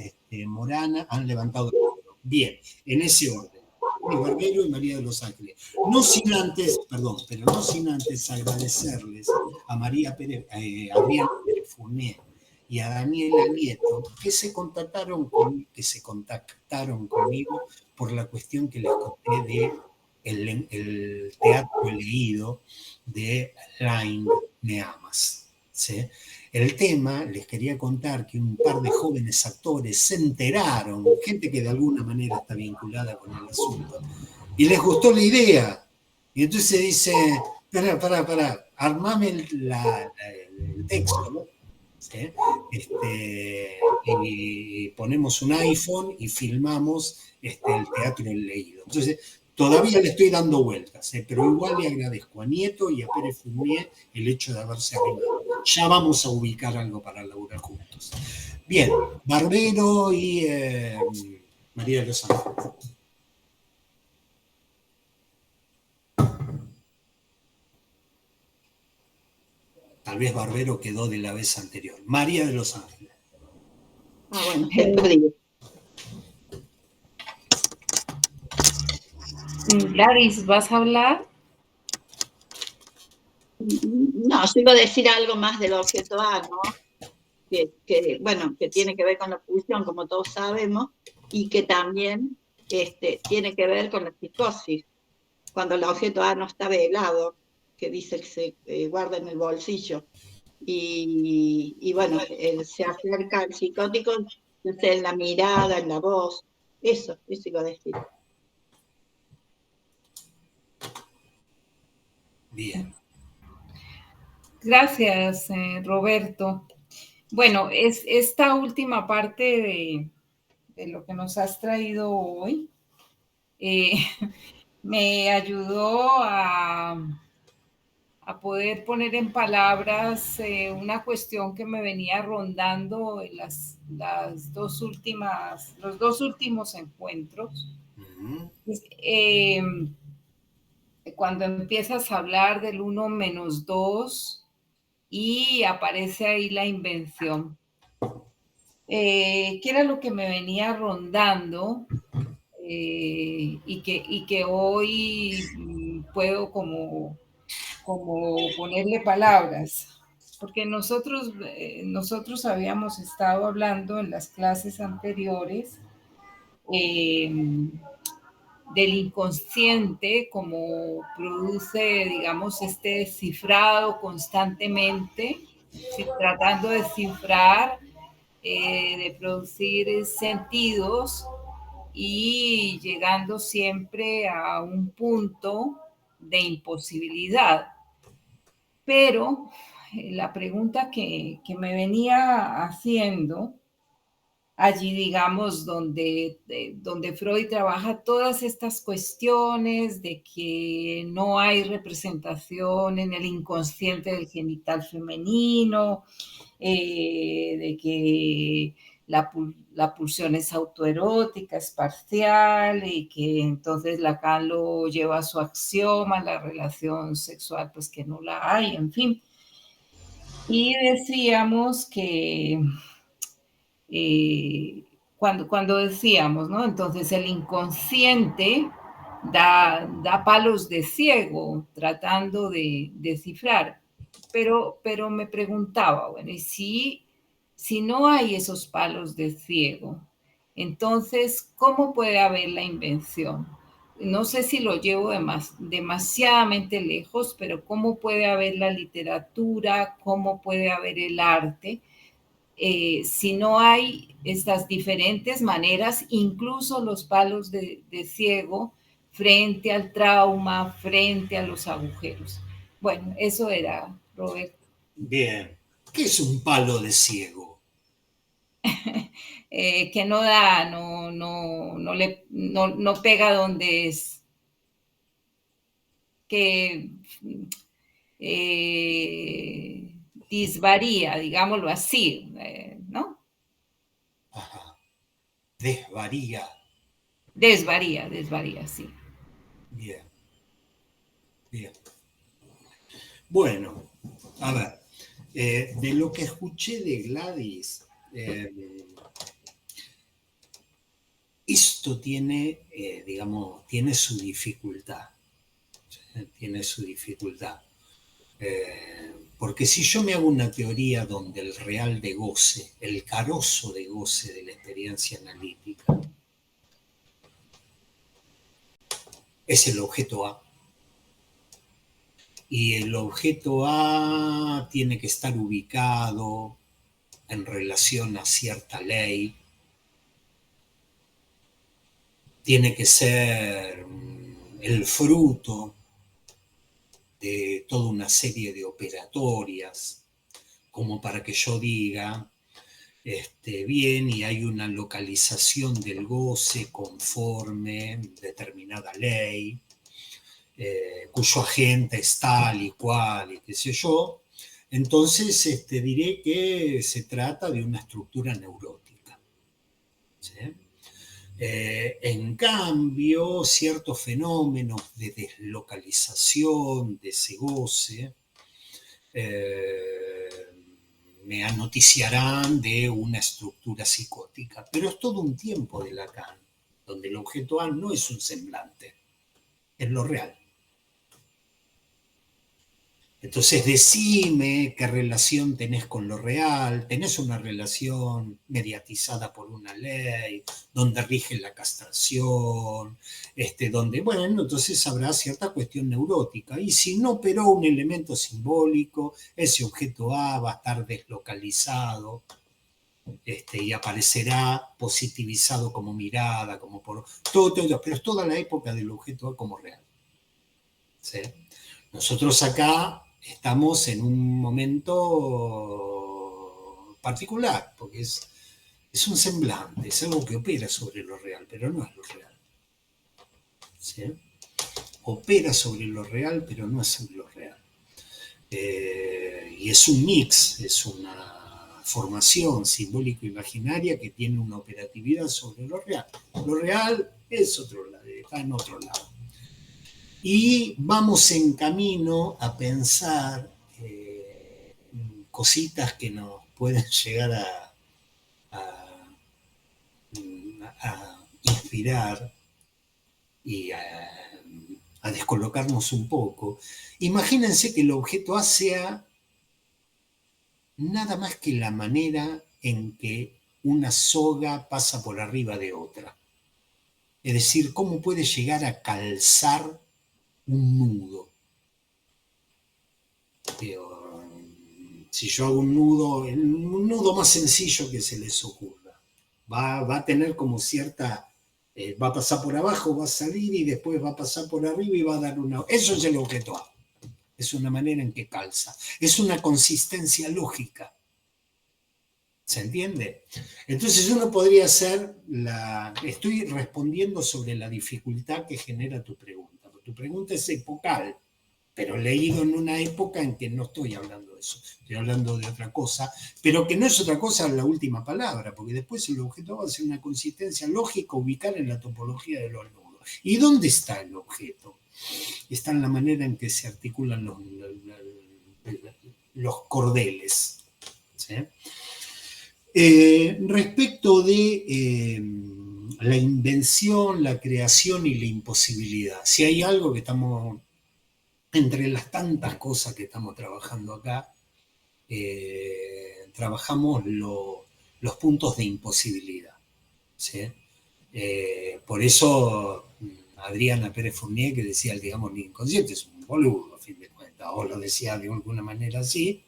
Morana han levantado el dedo. Bien, en ese orden. Gladys Barbero y María de los Ángeles. No sin antes agradecerles a María Pérez, Adriana Pérez Fournier y a Daniela Nieto que se contactaron conmigo por la cuestión que les conté de el teatro leído de Line Me Amas. ¿Sí? El tema, les quería contar que un par de jóvenes actores se enteraron, gente que de alguna manera está vinculada con el asunto, y les gustó la idea. Y entonces dice, pará, armame el texto, ¿no? ¿Sí? Y ponemos un iPhone y filmamos el teatro leído. Entonces, todavía le estoy dando vueltas, pero igual le agradezco a Nieto y a Pérez Fournier el hecho de haberse animado. Ya vamos a ubicar algo para laburar juntos. Bien, Barbero y María de los Ángeles. Tal vez Barbero quedó de la vez anterior. María de los Ángeles. Ah, bueno, te perdí. Gladys, ¿vas a hablar? No, yo iba a decir algo más del objeto A, ¿no? Bueno, que tiene que ver con la pulsión, como todos sabemos, y que también tiene que ver con la psicosis, cuando el objeto A no está velado, que dice que se guarda en el bolsillo. Y bueno, él se acerca al psicótico, no sé, en la mirada, en la voz, eso iba a decir. Bien. Gracias, Roberto. Bueno, es esta última parte de lo que nos has traído hoy me ayudó a poder poner en palabras una cuestión que me venía rondando en los dos últimos encuentros. Cuando empiezas a hablar del 1 menos 2 y aparece ahí la invención. ¿Qué era lo que me venía rondando? Y que hoy puedo como ponerle palabras, porque nosotros habíamos estado hablando en las clases anteriores del inconsciente, como produce, digamos, este descifrado constantemente, tratando de descifrar, de producir sentidos y llegando siempre a un punto de imposibilidad. Pero la pregunta que me venía haciendo allí, digamos, donde Freud trabaja todas estas cuestiones de que no hay representación en el inconsciente del genital femenino, de que la pulsión es autoerótica, es parcial, y que entonces Lacan lo lleva a su axioma, la relación sexual, pues que no la hay, en fin. Y decíamos que cuando decíamos, ¿no? Entonces el inconsciente da palos de ciego tratando de descifrar, pero me preguntaba, bueno, ¿y si no hay esos palos de ciego, entonces cómo puede haber la invención? No sé si lo llevo demasiadamente lejos, pero ¿cómo puede haber la literatura? ¿Cómo puede haber el arte? Si no hay estas diferentes maneras, incluso los palos de ciego frente al trauma, frente a los agujeros. Bueno, eso era, Roberto. Bien. ¿Qué es un palo de ciego? Que no da, no pega donde es. Que disvaría, digámoslo así, ¿no? Ajá. Desvaría. Desvaría, sí. Bien. Bien. Bueno, a ver, de lo que escuché de Gladys, esto tiene, digamos, tiene su dificultad. Tiene su dificultad. Porque si yo me hago una teoría donde el real de goce, el carozo de goce de la experiencia analítica, es el objeto A, y el objeto A tiene que estar ubicado en relación a cierta ley, tiene que ser el fruto de toda una serie de operatorias, como para que yo diga, bien, y hay una localización del goce conforme determinada ley, cuyo agente es tal y cual, y qué sé yo. Entonces diré que se trata de una estructura neurótica. ¿Sí? En cambio, ciertos fenómenos de deslocalización, de ese goce, me anoticiarán de una estructura psicótica. Pero es todo un tiempo de Lacan, donde el objeto A no es un semblante, es lo real. Entonces decime qué relación tenés con lo real, tenés una relación mediatizada por una ley, donde rige la castración, donde, bueno, entonces habrá cierta cuestión neurótica. Y si no operó un elemento simbólico, ese objeto A va a estar deslocalizado, y aparecerá positivizado como mirada, como por todo, pero es toda la época del objeto A como real. ¿Sí? Nosotros acá estamos en un momento particular, porque es un semblante, es algo que opera sobre lo real, pero no es lo real. ¿Sí? Opera sobre lo real, pero no es lo real. Y es un mix, es una formación simbólico-imaginaria que tiene una operatividad sobre lo real. Lo real es otro lado, está en otro lado. Y vamos en camino a pensar cositas que nos pueden llegar a inspirar y a descolocarnos un poco. Imagínense que el objeto A sea nada más que la manera en que una soga pasa por arriba de otra. Es decir, cómo puede llegar a calzar un nudo. Si yo hago un nudo más sencillo que se les ocurra, va a tener como cierta, va a pasar por abajo, va a salir y después va a pasar por arriba y va a dar una... Eso es el objeto A. Es una manera en que calza. Es una consistencia lógica. ¿Se entiende? Entonces uno podría hacer Estoy respondiendo sobre la dificultad que genera tu pregunta. Tu pregunta es epocal, pero leído en una época en que no estoy hablando de eso, estoy hablando de otra cosa, pero que no es otra cosa la última palabra, porque después el objeto va a ser una consistencia lógica ubicar en la topología de los nudos. ¿Y dónde está el objeto? Está en la manera en que se articulan los cordeles. ¿Sí? Respecto de la invención, la creación y la imposibilidad, si hay algo que estamos, entre las tantas cosas que estamos trabajando acá, trabajamos los puntos de imposibilidad. ¿Sí? Por eso Adriana Pérez Fournier, que decía, digamos, el inconsciente es un boludo, a fin de cuentas, o lo decía de alguna manera así,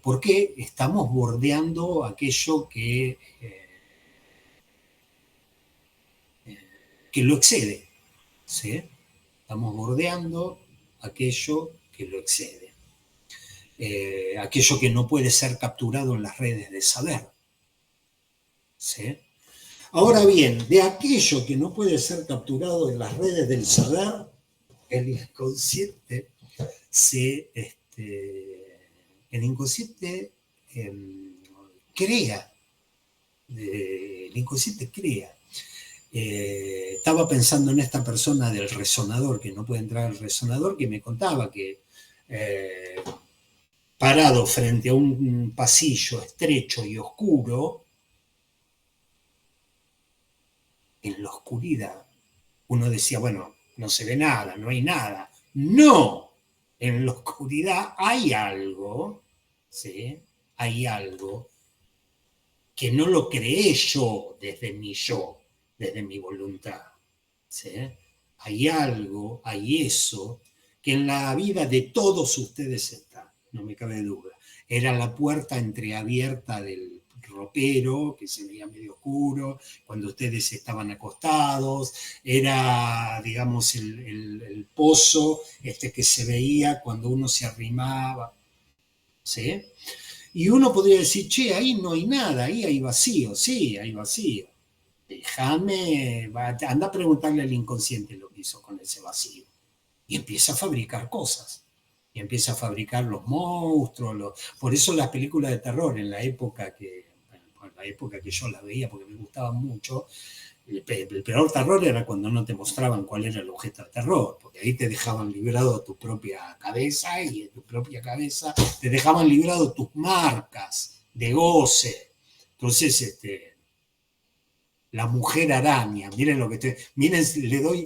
porque estamos bordeando aquello que lo excede. ¿Sí? Estamos bordeando aquello que lo excede. Aquello que no puede ser capturado en las redes de saber. ¿Sí? Ahora bien, de aquello que no puede ser capturado en las redes del saber, el inconsciente crea. El inconsciente crea. Estaba pensando en esta persona del resonador, que no puede entrar al resonador, que me contaba que parado frente a un pasillo estrecho y oscuro, en la oscuridad, uno decía, bueno, no se ve nada, no hay nada. ¡No! En la oscuridad hay algo, ¿sí? Hay algo que no lo creé yo, desde mi voluntad. ¿Sí? Hay algo, hay eso, que en la vida de todos ustedes está, no me cabe duda. Era la puerta entreabierta del ropero, que se veía medio oscuro, cuando ustedes estaban acostados, era, digamos, el pozo que se veía cuando uno se arrimaba. ¿Sí? Y uno podría decir, che, ahí no hay nada, ahí hay vacío. Sí, hay vacío. Anda a preguntarle al inconsciente lo que hizo con ese vacío. Y empieza a fabricar cosas. y empieza a fabricar los monstruos. Por eso las películas de terror, en la época que yo las veía, porque me gustaban mucho, el peor terror era cuando no te mostraban cuál era el objeto de terror, porque ahí te dejaban librado tu propia cabeza, y en tu propia cabeza te dejaban librado tus marcas de goce. Entonces, la mujer araña, miren lo que miren,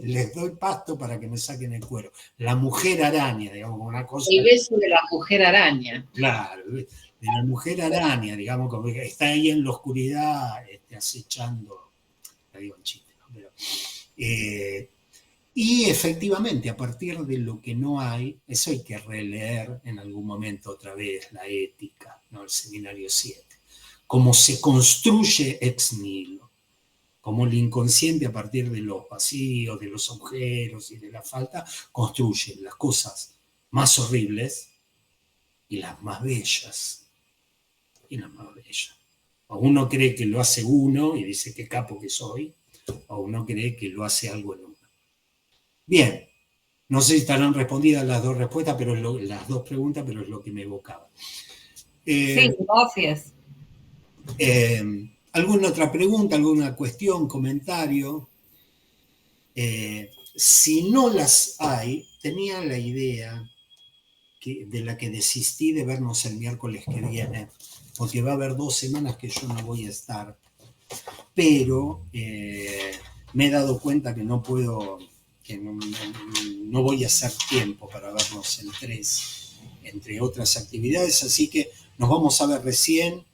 les doy pasto para que me saquen el cuero. La mujer araña, digamos, una cosa. El beso de la mujer araña. Claro, de la mujer araña, digamos, como que está ahí en la oscuridad, acechando, la digo en chiste, ¿no? Pero, y efectivamente, a partir de lo que no hay, eso hay que releer en algún momento otra vez, la ética, ¿no? El seminario 7. Cómo se construye ex nihilo. Como el inconsciente, a partir de los vacíos, de los agujeros y de la falta, construye las cosas más horribles y las más bellas. O uno cree que lo hace uno y dice qué capo que soy, o uno cree que lo hace algo en uno. Bien, no sé si estarán respondidas las dos respuestas, pero las dos preguntas, pero es lo que me evocaba. Sí, gracias. ¿Alguna otra pregunta, alguna cuestión, comentario? Si no las hay, tenía la idea de la que desistí de vernos el miércoles que viene, porque va a haber 2 semanas que yo no voy a estar, pero me he dado cuenta que no puedo, que no voy a hacer tiempo para vernos en 3, entre otras actividades, así que nos vamos a ver recién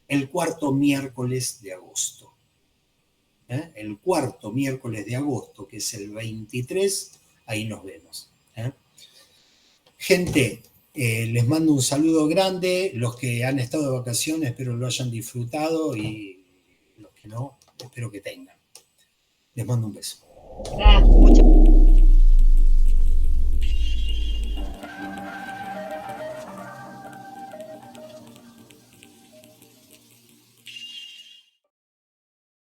el 4º miércoles de agosto. El 4º miércoles de agosto, que es el 23, ahí nos vemos. Gente, les mando un saludo grande. Los que han estado de vacaciones, espero lo hayan disfrutado, y los que no, espero que tengan. Les mando un beso. Muchas